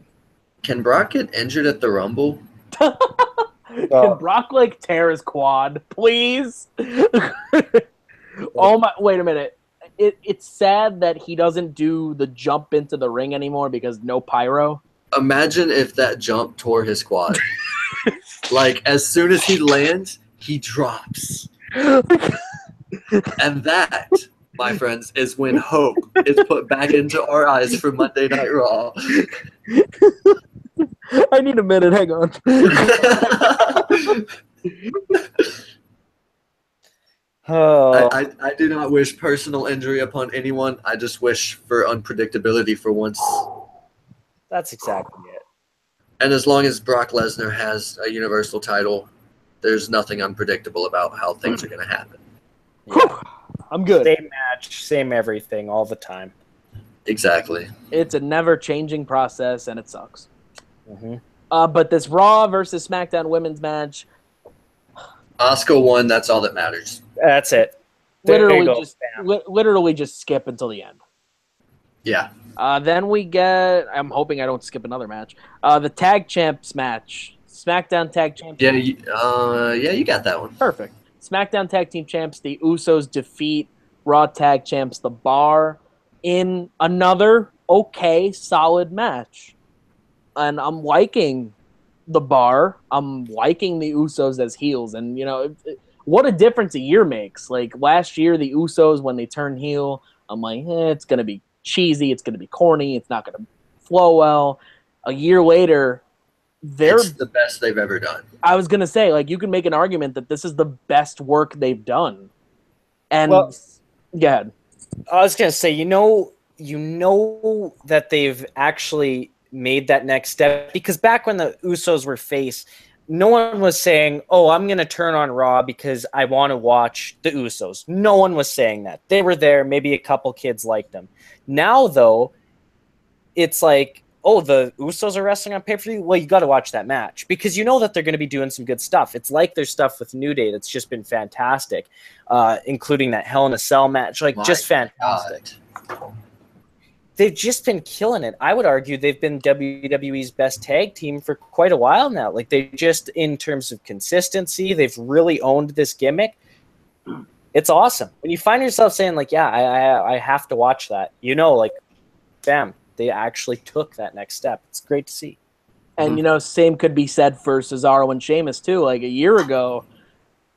Can Brock get injured at the Rumble? Can Brock, like, tear his quad, please? Wait a minute. It's sad that he doesn't do the jump into the ring anymore because no pyro. Imagine if that jump tore his quad. Like, as soon as he lands, he drops. And that, my friends, is when hope is put back into our eyes for Monday Night Raw. I need a minute. Hang on. I do not wish personal injury upon anyone. I just wish for unpredictability for once. That's exactly it. And as long as Brock Lesnar has a Universal title, there's nothing unpredictable about how things are going to happen. Yeah. I'm good. Same match, same everything, all the time. Exactly. It's a never-changing process, and it sucks. Mm-hmm. But this Raw versus SmackDown women's match, Asuka won. That's all that matters. That's it. Literally just skip until the end. Yeah. Then we get. I'm hoping I don't skip another match. The Tag Champs match, SmackDown Tag Champs. Yeah. You got that one. Perfect. SmackDown Tag Team Champs. The Usos defeat Raw Tag Champs, The Bar, in another okay, solid match. And I'm liking The Bar. I'm liking the Usos as heels. And, you know, what a difference a year makes. Like, last year, the Usos, when they turned heel, I'm like, it's going to be cheesy. It's going to be corny. It's not going to flow well. A year later, it's the best they've ever done. I was going to say, like, you can make an argument that this is the best work they've done. And, go ahead. I was going to say, you know that they've actually made that next step, because back when the Usos were face, no one was saying, oh, I'm going to turn on Raw because I want to watch the Usos. No one was saying that. They were there. Maybe a couple kids liked them. Now, though, it's like, oh, the Usos are wrestling on pay-per-view? Well, you got to watch that match because you know that they're going to be doing some good stuff. It's like their stuff with New Day that's just been fantastic, including that Hell in a Cell match. Like, just fantastic. they've just been killing it. I would argue they've been WWE's best tag team for quite a while now. Like, they just, in terms of consistency, they've really owned this gimmick. It's awesome. When you find yourself saying, like, yeah, I have to watch that, you know, like, bam, they actually took that next step. It's great to see. And, you know, same could be said for Cesaro and Sheamus, too. Like, a year ago,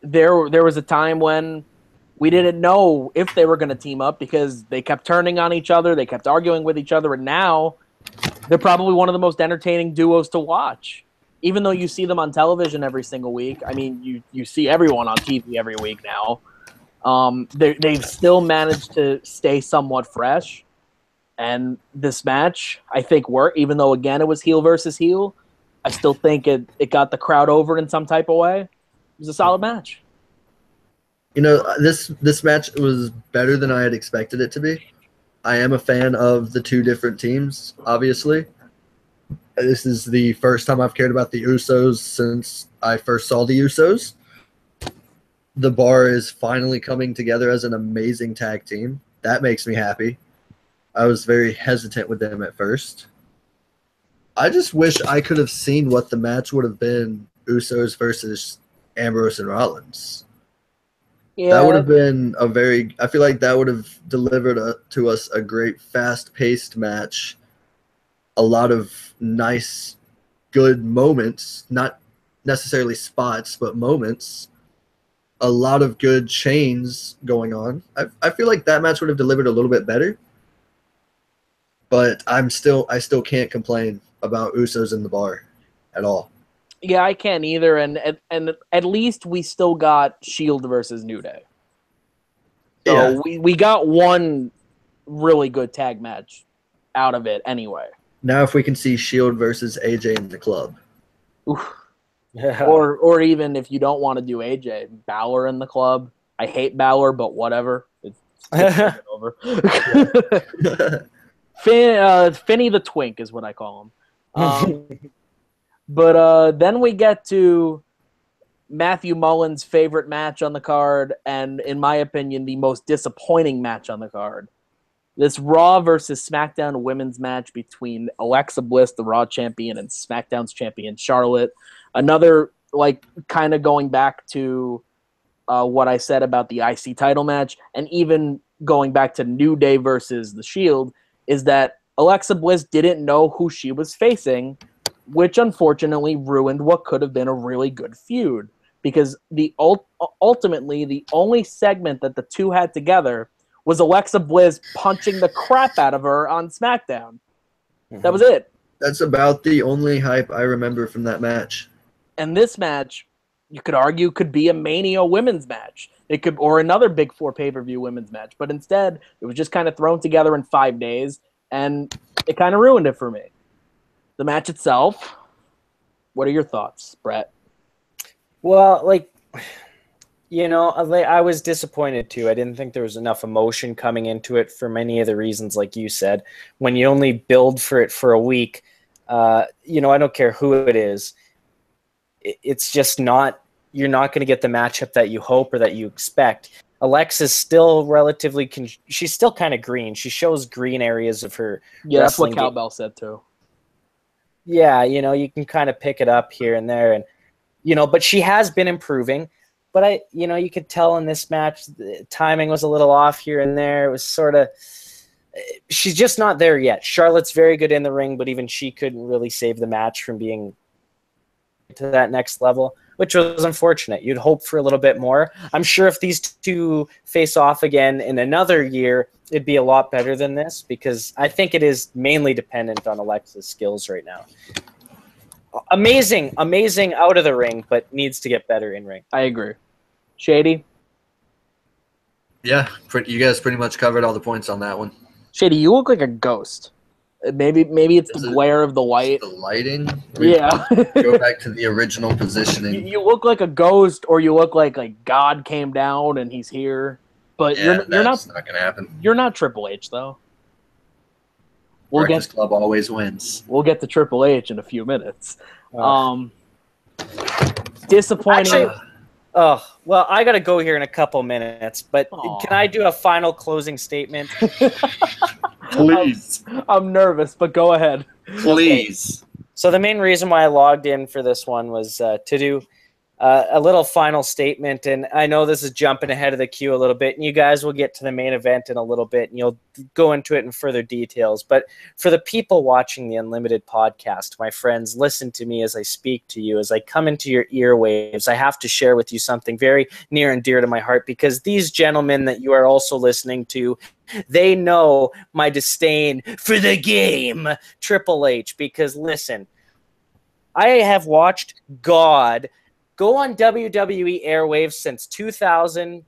there was a time when we didn't know if they were going to team up because they kept turning on each other. They kept arguing with each other. And now they're probably one of the most entertaining duos to watch. Even though you see them on television every single week. I mean, you see everyone on TV every week now. They've still managed to stay somewhat fresh. And this match, I think, worked. Even though, again, it was heel versus heel, I still think it got the crowd over in some type of way. It was a solid match. You know, this match was better than I had expected it to be. I am a fan of the two different teams, obviously. This is the first time I've cared about the Usos since I first saw the Usos. The Bar is finally coming together as an amazing tag team. That makes me happy. I was very hesitant with them at first. I just wish I could have seen what the match would have been, Usos versus Ambrose and Rollins. Yeah. That would have been I feel like that would have delivered to us a great fast-paced match. A lot of nice, good moments, not necessarily spots, but moments. A lot of good chains going on. I feel like that match would have delivered a little bit better. But I still can't complain about Usos in the Bar at all. Yeah, I can't either, and at least we still got Shield versus New Day. So yeah. we got one really good tag match out of it anyway. Now if we can see Shield versus AJ in the club. Oof. Yeah. Or even if you don't want to do AJ, Balor in the club. I hate Balor, but whatever. It's over. Finny the Twink is what I call him. But then we get to Matthew Mullen's favorite match on the card, and in my opinion, the most disappointing match on the card. This Raw versus SmackDown women's match between Alexa Bliss, the Raw champion, and SmackDown's champion Charlotte. Another, like, kind of going back to what I said about the IC title match, and even going back to New Day versus The Shield, is that Alexa Bliss didn't know who she was facing, which unfortunately ruined what could have been a really good feud. Because ultimately, the only segment that the two had together was Alexa Bliss punching the crap out of her on SmackDown. Mm-hmm. That was it. That's about the only hype I remember from that match. And this match, you could argue, could be a Mania women's match. It could, or another Big Four pay-per-view women's match. But instead, it was just kind of thrown together in 5 days, and it kind of ruined it for me. The match itself, what are your thoughts, Brett? Well, like, you know, I was disappointed too. I didn't think there was enough emotion coming into it for many of the reasons, like you said. When you only build for it for a week, you know, I don't care who it is. It's just not, you're not going to get the matchup that you hope or that you expect. Alexa's still relatively, she's still kind of green. She shows green areas of her. Yeah, that's what Cowbell said too. Yeah, you know, you can kind of pick it up here and there, and you know, but she has been improving. But you know, you could tell in this match, the timing was a little off here and there. It was sort of, she's just not there yet. Charlotte's very good in the ring, but even she couldn't really save the match from being to that next level, which was unfortunate. You'd hope for a little bit more. I'm sure if these two face off again in another year, it'd be a lot better than this, because I think it is mainly dependent on Alexa's skills right now. Amazing out of the ring, but needs to get better in ring. I agree. Shady? Yeah, you guys pretty much covered all the points on that one. Shady, you look like a ghost. Maybe it's the glare of the light. The lighting? Yeah. Go back to the original positioning. You look like a ghost, or you look like God came down and he's here. But yeah, you're not going to happen. You're not Triple H, though. Breakfast Club always wins. We'll get to Triple H in a few minutes. Disappointing. Actually, well, I got to go here in a couple minutes, but can I do a final closing statement? Please. I'm nervous, but go ahead. Please. Okay. So the main reason why I logged in for this one was to do a little final statement, and I know this is jumping ahead of the queue a little bit, and you guys will get to the main event in a little bit, and you'll go into it in further details. But for the people watching the Unlimited podcast, my friends, listen to me as I speak to you, as I come into your earwaves. I have to share with you something very near and dear to my heart, because these gentlemen that you are also listening to, they know my disdain for the game, Triple H, because listen, I have watched God go on WWE airwaves since 2000,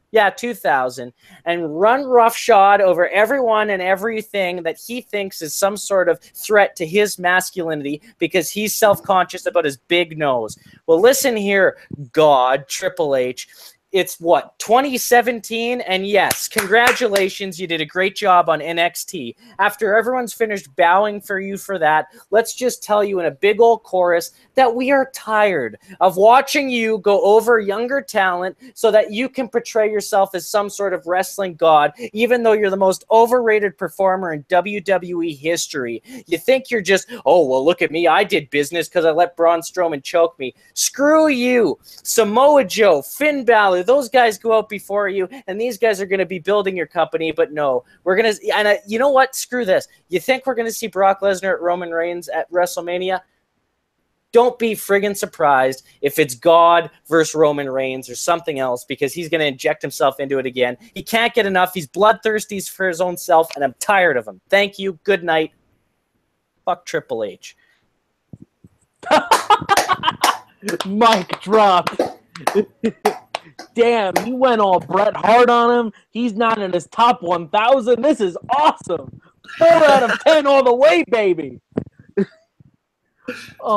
and run roughshod over everyone and everything that he thinks is some sort of threat to his masculinity because he's self-conscious about his big nose. Well, listen here, God, Triple H. It's what, 2017? And yes, congratulations, you did a great job on NXT. After everyone's finished bowing for you for that, let's just tell you in a big old chorus that we are tired of watching you go over younger talent so that you can portray yourself as some sort of wrestling god, even though you're the most overrated performer in WWE history. You think you're just, oh, well, look at me, I did business because I let Braun Strowman choke me. Screw you. Samoa Joe, Finn Balor, those guys go out before you, and these guys are going to be building your company, but no. We're going to, and you know what? Screw this. You think we're going to see Brock Lesnar at Roman Reigns at WrestleMania? Don't be friggin' surprised if it's God versus Roman Reigns or something else, because he's going to inject himself into it again. He can't get enough. He's bloodthirsty for his own self, and I'm tired of him. Thank you. Good night. Fuck Triple H. Mic drop. Damn, you went all Bret Hart on him. He's not in his top 1,000. This is awesome. 4 out of 10 all the way, baby.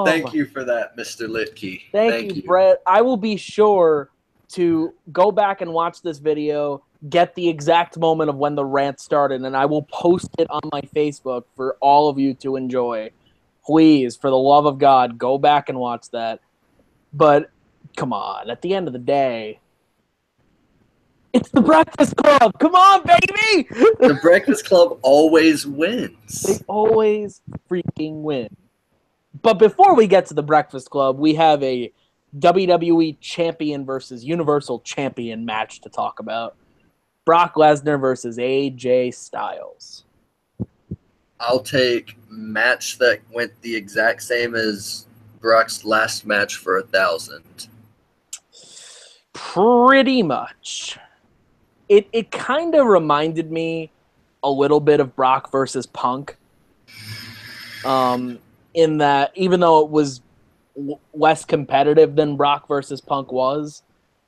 Thank you for that, Mr. Litke. Thank you, Brett. I will be sure to go back and watch this video, get the exact moment of when the rant started, and I will post it on my Facebook for all of you to enjoy. Please, for the love of God, go back and watch that. But come on, at the end of the day, it's the Breakfast Club. Come on, baby! The Breakfast Club always wins. They always freaking win. But before we get to the Breakfast Club, we have a WWE Champion versus Universal Champion match to talk about. Brock Lesnar versus AJ Styles. I'll take match that went the exact same as Brock's last match for 1,000. Pretty much. It kind of reminded me a little bit of Brock versus Punk. In that, even though it was less competitive than Brock versus Punk was,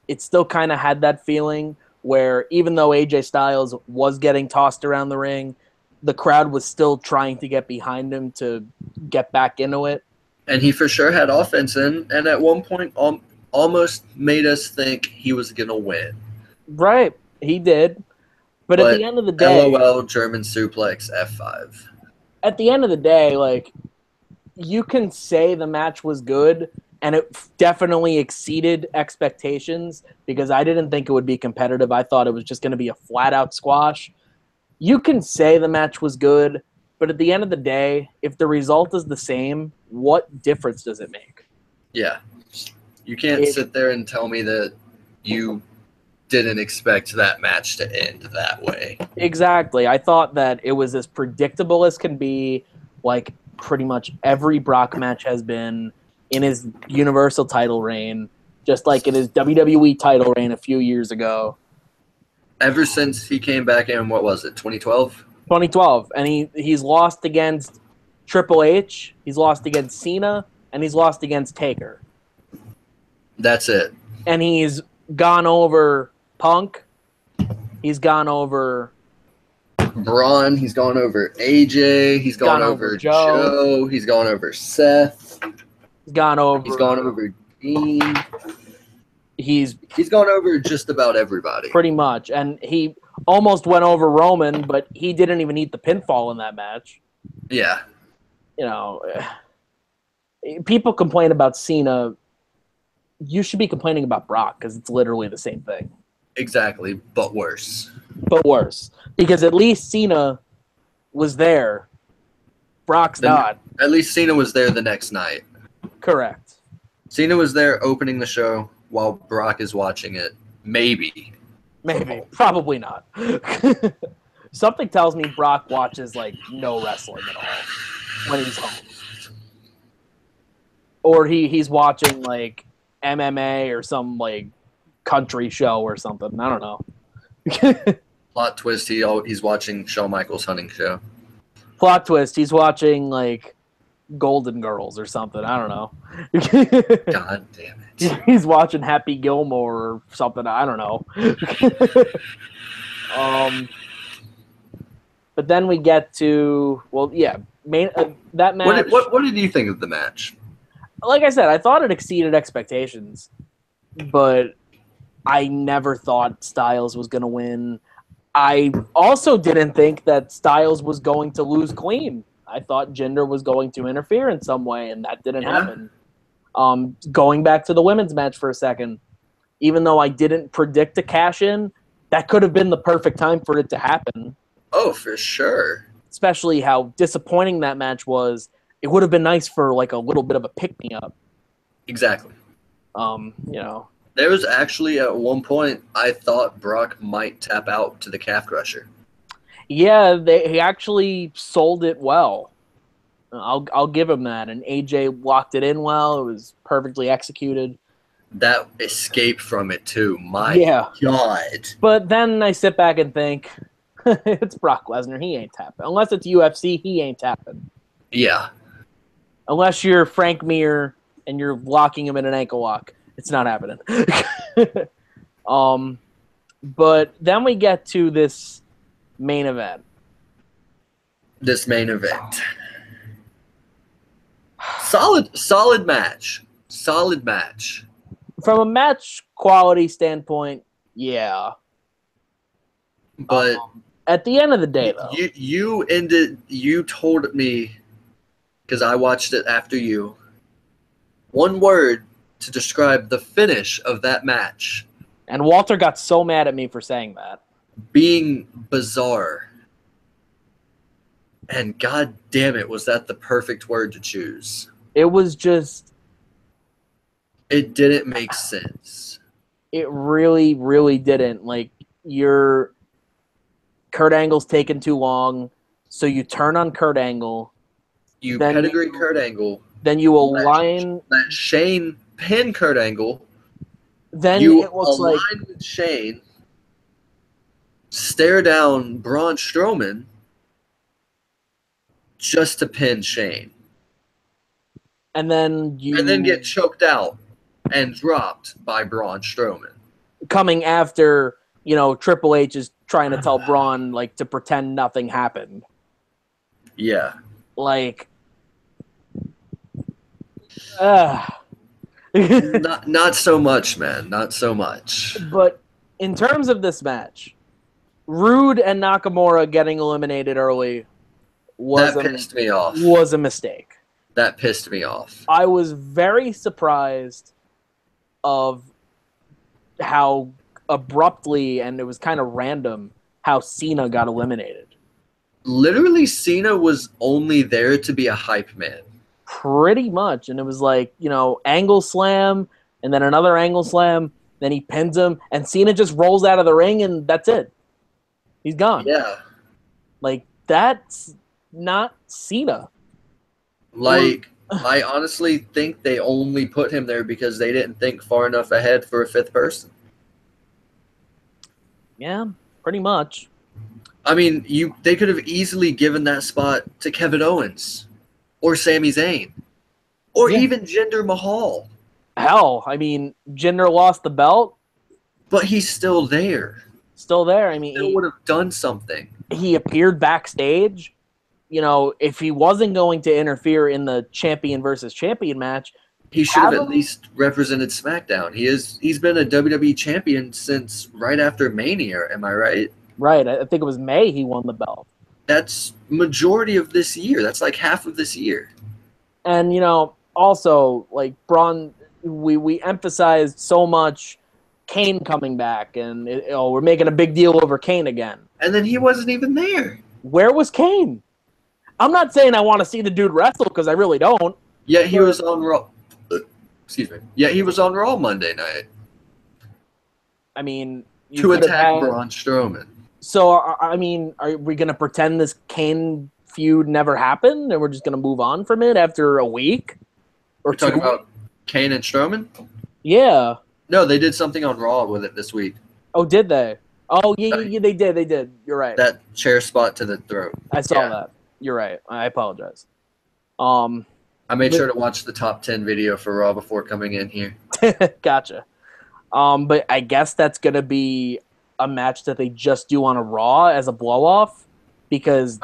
it still kind of had that feeling where even though AJ Styles was getting tossed around the ring, the crowd was still trying to get behind him to get back into it. And he for sure had offense in, and at one point almost made us think he was going to win. Right, he did. But at the end of the day... LOL, German suplex, F5. At the end of the day, like, you can say the match was good, and it definitely exceeded expectations because I didn't think it would be competitive. I thought it was just going to be a flat-out squash. You can say the match was good, but at the end of the day, if the result is the same, what difference does it make? Yeah. You can't sit there and tell me that you didn't expect that match to end that way. Exactly. I thought that it was as predictable as can be, like pretty much every Brock match has been in his Universal title reign, just like in his WWE title reign a few years ago. Ever since he came back in, what was it, 2012? 2012. And he's lost against Triple H, he's lost against Cena, and he's lost against Taker. That's it. And he's gone over Punk. He's gone over Braun. He's gone over AJ. He's gone over Joe. He's gone over Seth. He's gone over Dean. He's gone over just about everybody. Pretty much. And he almost went over Roman, but he didn't even eat the pinfall in that match. Yeah. You know, people complain about Cena. You should be complaining about Brock because it's literally the same thing. Exactly, but worse. But worse. Because at least Cena was there. Brock's not. At least Cena was there the next night. Correct. Cena was there opening the show while Brock is watching it. Maybe. Probably not. Something tells me Brock watches like no wrestling at all when he's home. Or he's watching like MMA or some like country show or something. I don't know. Plot twist, he's watching Shawn Michaels' hunting show. Plot twist, he's watching like Golden Girls or something. I don't know. God damn it. He's watching Happy Gilmore or something. I don't know. But then we get to that match. What did you think of the match? Like I said, I thought it exceeded expectations, but I never thought Styles was going to win. I also didn't think that Styles was going to lose clean. I thought Jinder was going to interfere in some way, and that didn't happen. Going back to the women's match for a second, even though I didn't predict a cash-in, that could have been the perfect time for it to happen. Oh, for sure. Especially how disappointing that match was. It would have been nice for like a little bit of a pick-me-up. Exactly. There was actually at one point I thought Brock might tap out to the calf crusher. Yeah, he actually sold it well. I'll give him that. And AJ locked it in well. It was perfectly executed. That escape from it too. My God. But then I sit back and think, it's Brock Lesnar. He ain't tapping. Unless it's UFC, he ain't tapping. Yeah. Unless you're Frank Mir and you're locking him in an ankle lock. It's not happening. But then we get to this main event. Solid match. From a match quality standpoint, yeah. But at the end of the day, though, you told me, because I watched it after you, one word to describe the finish of that match. And Walter got so mad at me for saying that. Being bizarre. And god damn it, was that the perfect word to choose. It was just... It didn't make sense. It really, really didn't. Like, Kurt Angle's taken too long, so you turn on Kurt Angle. You pedigree Kurt Angle. Then you align... Let Shane pin Kurt Angle. Then you it looks align like... with Shane. Stare down Braun Strowman. Just to pin Shane. And then get choked out and dropped by Braun Strowman. Coming after, Triple H is trying to tell Braun, like, to pretend nothing happened. Yeah. Like... not so much, man. Not so much. But in terms of this match, Rude and Nakamura getting eliminated early pissed me off. Was a mistake. That pissed me off. I was very surprised of how abruptly, and it was kind of random, how Cena got eliminated. Literally, Cena was only there to be a hype man. Pretty much. And it was like, angle slam, and then another angle slam, then he pins him, and Cena just rolls out of the ring, and that's it. He's gone. Yeah. Like, that's not Cena. Like, I honestly think they only put him there because they didn't think far enough ahead for a fifth person. Yeah, pretty much. I mean, they could have easily given that spot to Kevin Owens or Sami Zayn or even Jinder Mahal. Hell, I mean, Jinder lost the belt. But he's still there. Still there. I mean, he would have done something. He appeared backstage. If he wasn't going to interfere in the champion versus champion match, he should have at least represented SmackDown. He's been a WWE champion since right after Mania, am I right? Right. I think it was May he won the belt. That's majority of this year. That's like half of this year. And, also, like, Braun, we emphasized so much Kane coming back, and we're making a big deal over Kane again. And then he wasn't even there. Where was Kane? I'm not saying I want to see the dude wrestle because I really don't. Yeah, he was on Raw. Excuse me. Yeah, he was on Raw Monday night. I mean, to attack Braun Strowman. So, I mean, are we going to pretend this Kane feud never happened and we're just going to move on from it after a week? Or You're talking about Kane and Strowman? Yeah. No, they did something on Raw with it this week. Oh, did they? Oh, yeah, they did. You're right. That chair spot to the throat. I saw that. You're right. I apologize. I made sure to watch the top 10 video for Raw before coming in here. Gotcha. But I guess that's going to be a match that they just do on a Raw as a blow-off because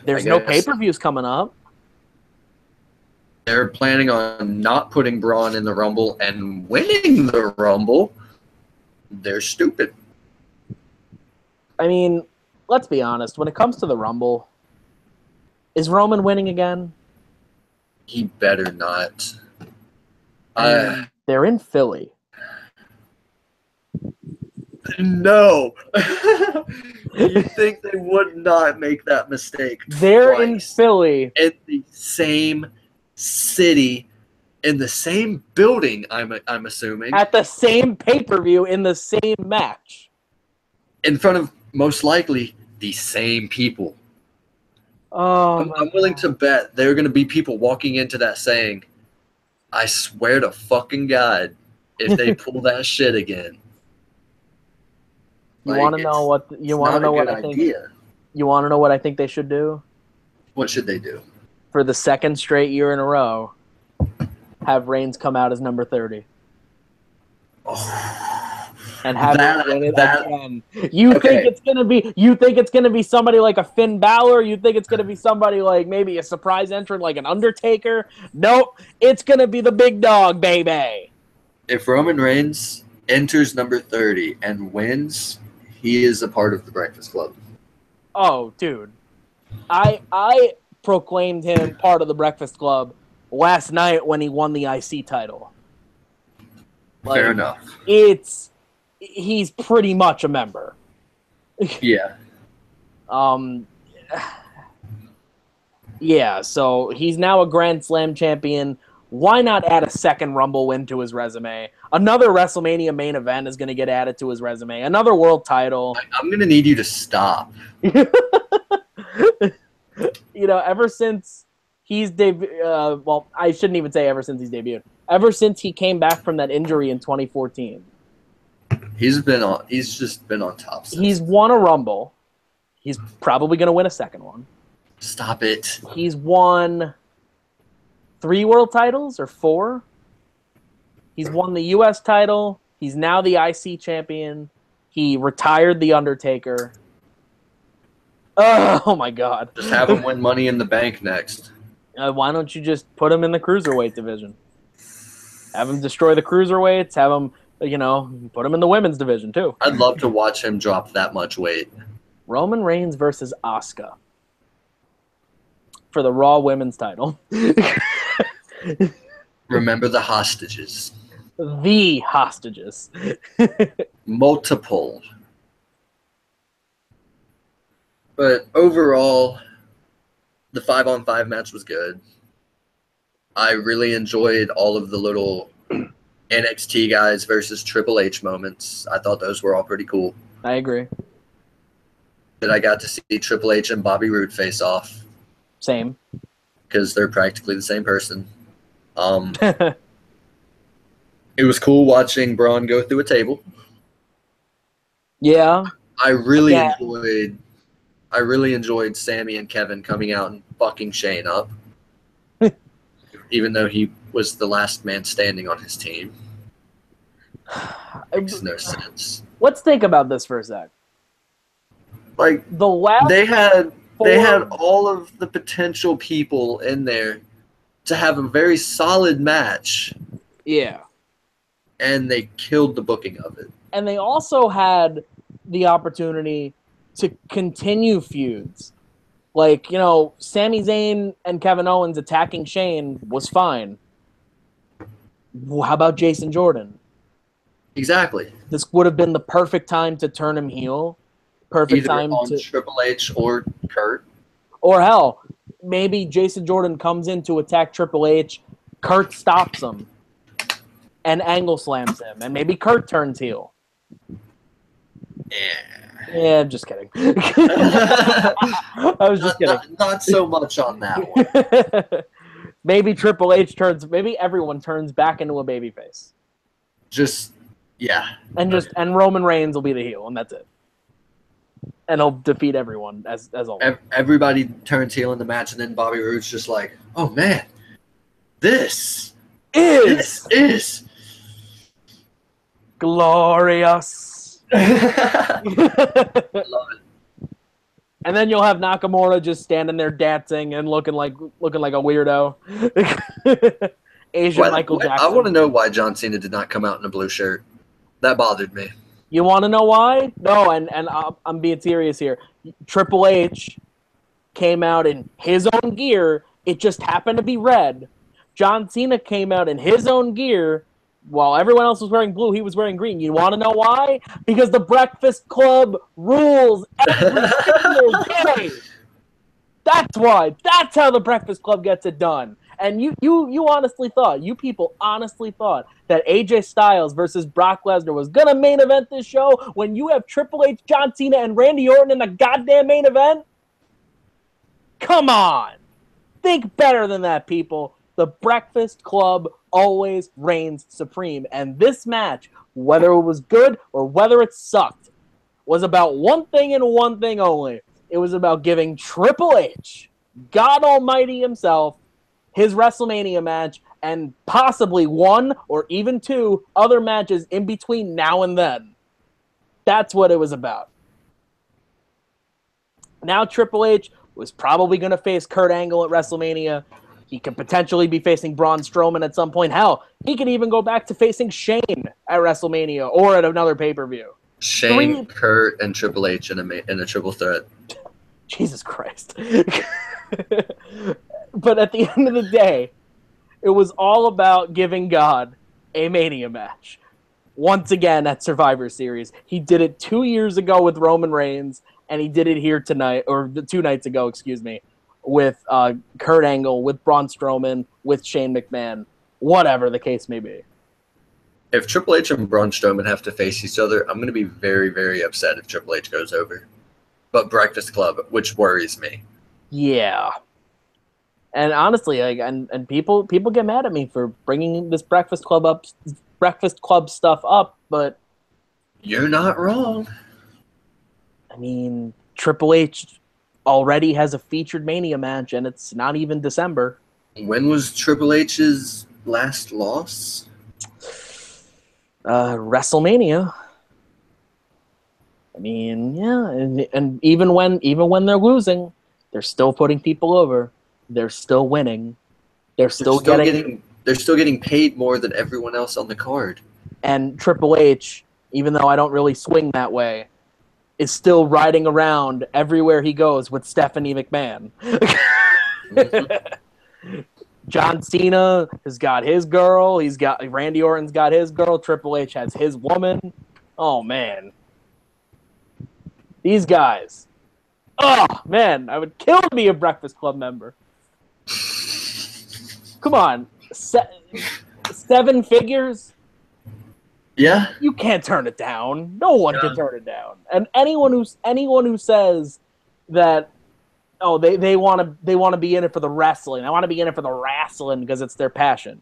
there's no pay-per-views coming up. They're planning on not putting Braun in the Rumble and winning the Rumble. They're stupid. I mean, let's be honest. When it comes to the Rumble, is Roman winning again? He better not. They're in Philly. No. You think they would not make that mistake? They're in Philly. In the same city, in the same building, I'm assuming. At the same pay-per-view in the same match. In front of, most likely, the same people. Oh, I'm willing to bet there are going to be people walking into that saying, I swear to fucking God, if they pull that shit again. You want to know what I think? You want to know what I think they should do? What should they do? For the second straight year in a row, have Reigns come out as number 30. Oh, and have him win it again. You think it's gonna be somebody like a Finn Balor? You think it's gonna be somebody like maybe a surprise entrant like an Undertaker? Nope, it's gonna be the big dog, baby. If Roman Reigns enters number 30 and wins, he is a part of the Breakfast Club. Oh, dude. I proclaimed him part of the Breakfast Club last night when he won the IC title. Fair enough. He's pretty much a member. Yeah. Yeah, so he's now a Grand Slam champion. Why not add a second Rumble win to his resume? Another WrestleMania main event is going to get added to his resume. Another world title. I'm going to need you to stop. Ever since he's debuted, well, I shouldn't even say ever since he's debuted. Ever since he came back from that injury in 2014. He's just been on top since. He's won a Rumble. He's probably going to win a second one. Stop it. He's won 3 world titles or 4. He's won the U.S. title. He's now the IC champion. He retired The Undertaker. Oh, my God. Just have him win Money in the Bank next. Why don't you just put him in the Cruiserweight division? Have him destroy the Cruiserweights. Have him, put him in the Women's division, too. I'd love to watch him drop that much weight. Roman Reigns versus Asuka for the Raw Women's title. Remember the hostages. The hostages. Multiple. But overall, the 5-on-5 match was good. I really enjoyed all of the little NXT guys versus Triple H moments. I thought those were all pretty cool. I agree. That I got to see Triple H and Bobby Roode face off. Same. Because they're practically the same person. It was cool watching Braun go through a table. Yeah. I really enjoyed Sammy and Kevin coming out and fucking Shane up. Even though he was the last man standing on his team. Makes no sense. Let's think about this for a sec. Like the last they had all of the potential people in there to have a very solid match. Yeah. And they killed the booking of it. And they also had the opportunity to continue feuds. Like, Sami Zayn and Kevin Owens attacking Shane was fine. How about Jason Jordan? Exactly. This would have been the perfect time to turn him heel. Perfect Either time on to Triple H or Kurt. Or hell, maybe Jason Jordan comes in to attack Triple H. Kurt stops him and angle slams him, and maybe Kurt turns heel. Yeah, I'm just kidding. I was just kidding. Not so much on that one. Maybe Triple H maybe everyone turns back into a babyface. And Roman Reigns will be the heel, and that's it. And he'll defeat everyone as always. Everybody turns heel in the match, and then Bobby Roode's just like, "Oh man, this is glorious." I love it. And then you'll have Nakamura just standing there dancing and looking like a weirdo. Michael Jackson. I want to know why John Cena did not come out in a blue shirt. That bothered me. You want to know why? No, and I'm being serious here. Triple H came out in his own gear. It just happened to be red. John Cena came out in his own gear. While everyone else was wearing blue, he was wearing green. You want to know why? Because the Breakfast Club rules every single day. That's why. That's how the Breakfast Club gets it done. And you people honestly thought that AJ Styles versus Brock Lesnar was going to main event this show when you have Triple H, John Cena, and Randy Orton in the goddamn main event? Come on. Think better than that, people. The Breakfast Club always reigns supreme. And this match, whether it was good or whether it sucked, was about one thing and one thing only. It was about giving Triple H, God Almighty himself, his WrestleMania match, and possibly one or even two other matches in between now and then. That's what it was about. Now Triple H was probably going to face Kurt Angle at WrestleMania. He could potentially be facing Braun Strowman at some point. Hell, he could even go back to facing Shane at WrestleMania or at another pay-per-view. Shane, Kurt, and Triple H in a triple threat. Jesus Christ. But at the end of the day, it was all about giving God a Mania match. Once again at Survivor Series. He did it 2 years ago with Roman Reigns, and he did it here tonight, or 2 nights ago, excuse me, with Kurt Angle, with Braun Strowman, with Shane McMahon, whatever the case may be. If Triple H and Braun Strowman have to face each other, I'm going to be very, very upset if Triple H goes over. But Breakfast Club, which worries me. Yeah. And honestly, and people get mad at me for bringing this Breakfast Club stuff up, but you're not wrong. I mean, Triple H already has a featured Mania match, and it's not even December. When was Triple H's last loss? WrestleMania. I mean, yeah, and even when they're losing, they're still putting people over. They're still winning. They're still getting paid more than everyone else on the card. And Triple H, even though I don't really swing that way, is still riding around everywhere he goes with Stephanie McMahon. John Cena has got his girl. Randy Orton's got his girl. Triple H has his woman. Oh, man. These guys. Oh, man. I would kill to be a Breakfast Club member. Come on. 7 figures? Yeah. You can't turn it down. No one can turn it down. And anyone who says that, oh, they want to be in it for the wrestling. I want to be in it for the wrestling because it's their passion.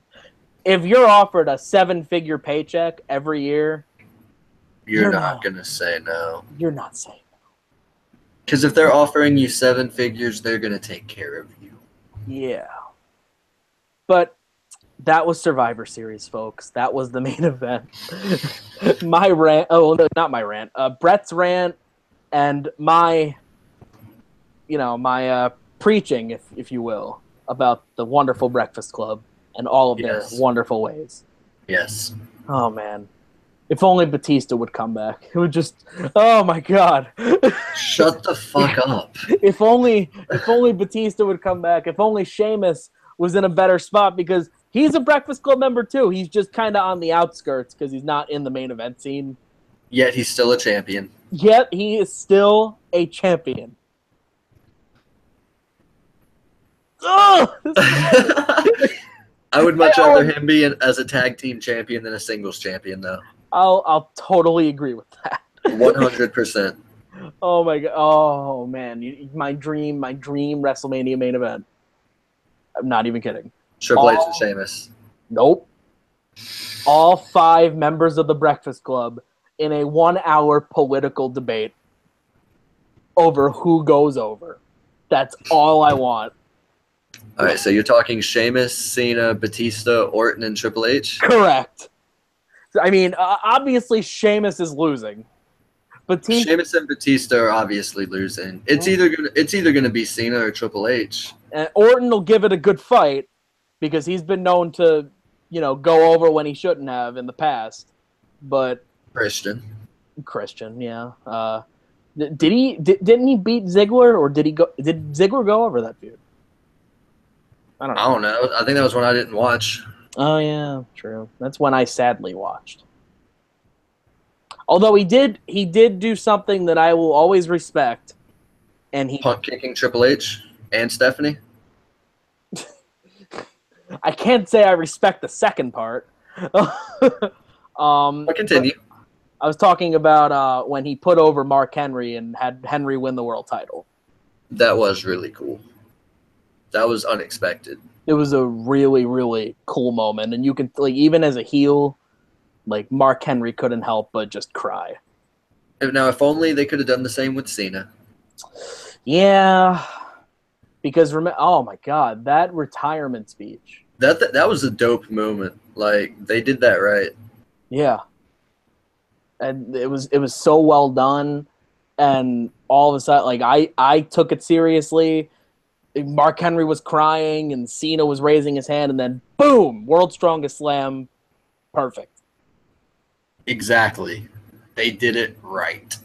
If you're offered a 7-figure paycheck every year, you're not going to say no. You're not saying no. Because if they're offering you 7 figures, they're going to take care of you. Yeah. But that was Survivor Series, folks. That was the main event. My rant. Oh, no, not my rant. Brett's rant and my preaching, if you will, about the wonderful Breakfast Club and all of their wonderful ways. Yes. Oh, man. If only Batista would come back. It would just, oh my God. Shut the fuck up. If only Batista would come back. If only Sheamus was in a better spot, because he's a Breakfast Club member too. He's just kind of on the outskirts because he's not in the main event scene. Yet he's still a champion. Yet he is still a champion. no. I would much rather him be as a tag team champion than a singles champion, though. I'll totally agree with that. 100%. Oh my god! Oh man, my dream WrestleMania main event. I'm not even kidding. Triple H and Sheamus. Nope. All 5 members of the Breakfast Club in a 1-hour political debate over who goes over. That's all I want. All right, so you're talking Sheamus, Cena, Batista, Orton, and Triple H? Correct. I mean, obviously Sheamus is losing. Sheamus and Batista are obviously losing. It's either gonna be Cena or Triple H. And Orton will give it a good fight because he's been known to, go over when he shouldn't have in the past. But Christian, yeah. Didn't he beat Ziggler, or did Ziggler go over that feud? I don't know. I think that was when I didn't watch. Oh yeah, true. That's when I sadly watched. Although he did do something that I will always respect, and he punt kicking Triple H and Stephanie. I can't say I respect the second part. Continue. I was talking about when he put over Mark Henry and had Henry win the world title. That was really cool. That was unexpected. It was a really, really cool moment, and you can even as a heel, Mark Henry couldn't help but just cry. Now, if only they could have done the same with Cena. Yeah, because oh my God, that retirement speech. That was a dope moment. They did that right. Yeah, and it was so well done, and all of a sudden, I took it seriously. Mark Henry was crying, and Cena was raising his hand, and then boom, World's Strongest Slam, perfect. Exactly. They did it right.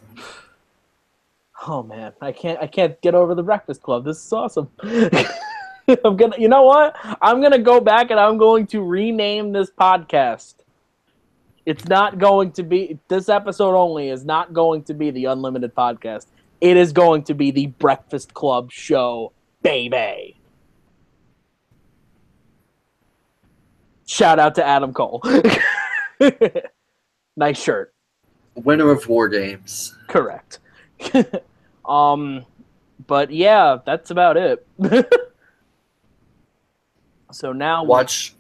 Oh man, I can't get over the Breakfast Club. This is awesome. You know what? I'm gonna go back and I'm going to rename this podcast. It's not going to be, this episode only is not going to be the Unlimited Podcast. It is going to be the Breakfast Club Show, baby. Shout out to Adam Cole. Nice shirt. Winner of War Games. Correct. But yeah, that's about it. So now watch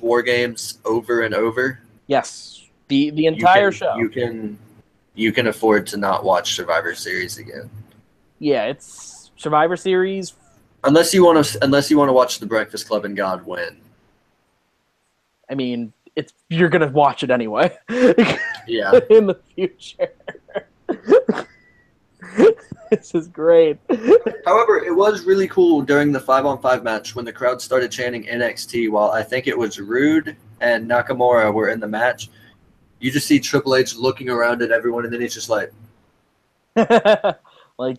War Games over and over. Yes, the entire show. You can afford to not watch Survivor Series again. Yeah, it's Survivor Series. Unless you want to watch The Breakfast Club and God win. I mean, you're gonna watch it anyway. Yeah. In the future. This is great. However, it was really cool during the 5-on-5 match when the crowd started chanting NXT while I think it was Rude and Nakamura were in the match. You just see Triple H looking around at everyone, and then he's just like...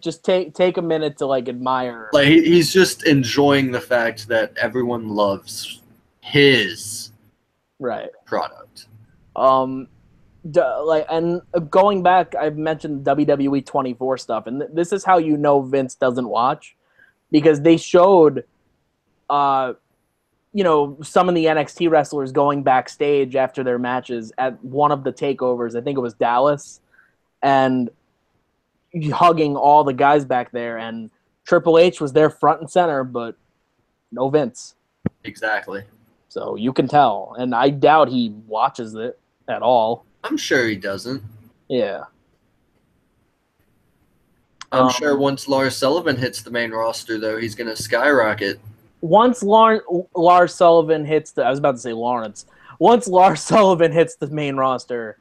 just take a minute to, admire. He's just enjoying the fact that everyone loves his product. And going back, I've mentioned WWE 24 stuff, and this is how you know Vince doesn't watch, because they showed, some of the NXT wrestlers going backstage after their matches at one of the takeovers. I think it was Dallas, and hugging all the guys back there, and Triple H was there front and center, but no Vince. Exactly. So you can tell, and I doubt he watches it at all. I'm sure he doesn't. Yeah. I'm sure once Lars Sullivan hits the main roster, though, he's going to skyrocket. Once Lars Sullivan hits I was about to say Lawrence. Once Lars Sullivan hits the main roster,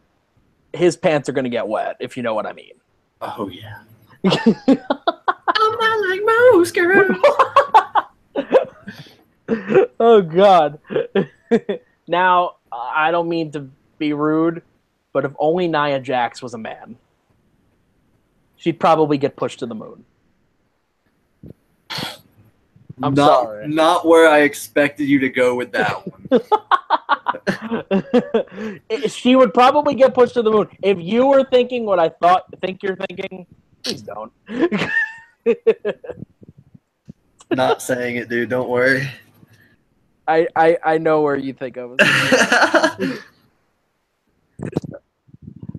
his pants are going to get wet, if you know what I mean. Oh, yeah. I'm not like most girls. Oh, God. Now, I don't mean to be rude, but if only Nia Jax was a man, she'd probably get pushed to the moon. I'm sorry. Not where I expected you to go with that one. She would probably get pushed to the moon. If you were thinking what I think you're thinking, please don't. not saying it, dude. Don't worry. I know where you think of it.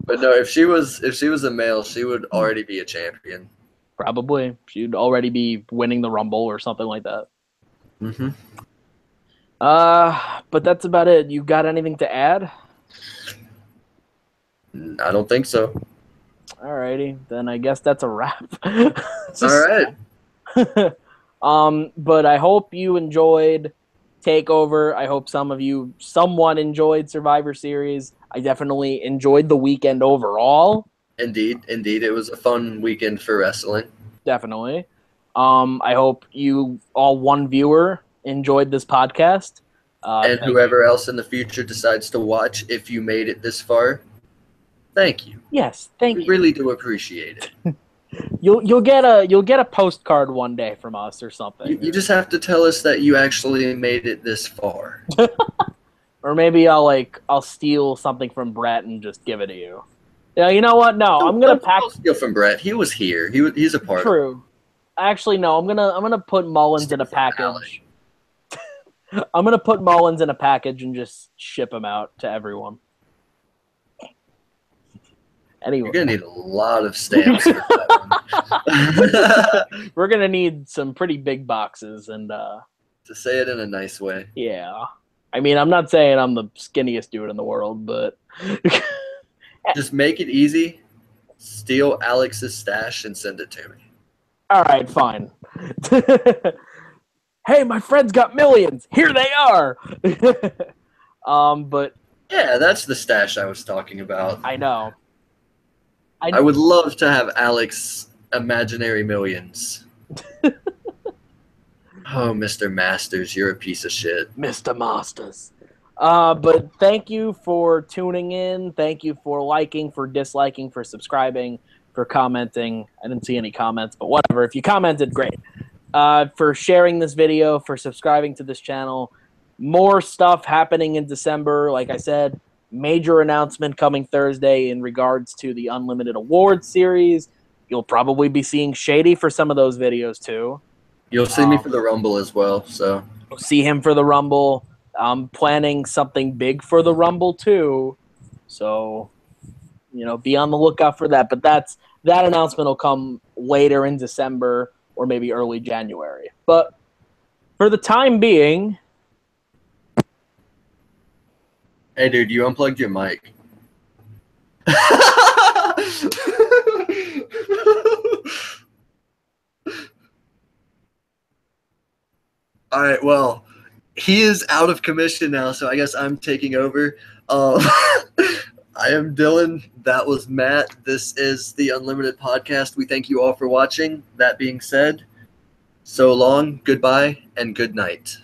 But no, if she was a male, she would already be a champion. Probably. She'd already be winning the Rumble or something like that. Mm-hmm. But that's about it. You got anything to add? I don't think so. Alrighty, then I guess that's a wrap. All right. But I hope you enjoyed TakeOver. I hope someone enjoyed Survivor Series. I definitely enjoyed the weekend overall. Indeed. It was a fun weekend for wrestling. Definitely. I hope you all, one viewer, enjoyed this podcast. And whoever else in the future decides to watch, if you made it this far, thank you. Yes, thank you. We really do appreciate it. You'll get a postcard one day from us or something. You just have to tell us that you actually made it this far. Or maybe I'll steal something from Brett and just give it to you. Yeah, you know what? No, I'm gonna steal from Brett. He was here. He's a part. True. Actually, no. I'm gonna put Mullins in a package. I'm gonna put Mullins in a package and just ship him out to everyone. Anyway, you're gonna need a lot of stamps for that one. We're gonna need some pretty big boxes and to say it in a nice way. Yeah. I mean, I'm not saying I'm the skinniest dude in the world, but just make it easy. Steal Alex's stash and send it to me. All right, fine. Hey, my friend's got millions. Here they are. But yeah, that's the stash I was talking about. I know. I would love to have Alex imaginary millions. Oh, Mr. Masters, you're a piece of shit. Mr. Masters. But thank you for tuning in. Thank you for liking, for disliking, for subscribing, for commenting. I didn't see any comments, but whatever. If you commented, great. For sharing this video, for subscribing to this channel. More stuff happening in December. Like I said, major announcement coming Thursday in regards to the Unlimited Awards series. You'll probably be seeing Shady for some of those videos too. You'll see me for the Rumble as well. So you'll see him for the Rumble. I'm planning something big for the Rumble too. So, be on the lookout for that. But that announcement will come later in December or maybe early January. But for the time being... Hey, dude, you unplugged your mic. All right, well, he is out of commission now, so I guess I'm taking over. I am Dylan. That was Matt. This is the Unlimited Podcast. We thank you all for watching. That being said, so long, goodbye, and good night.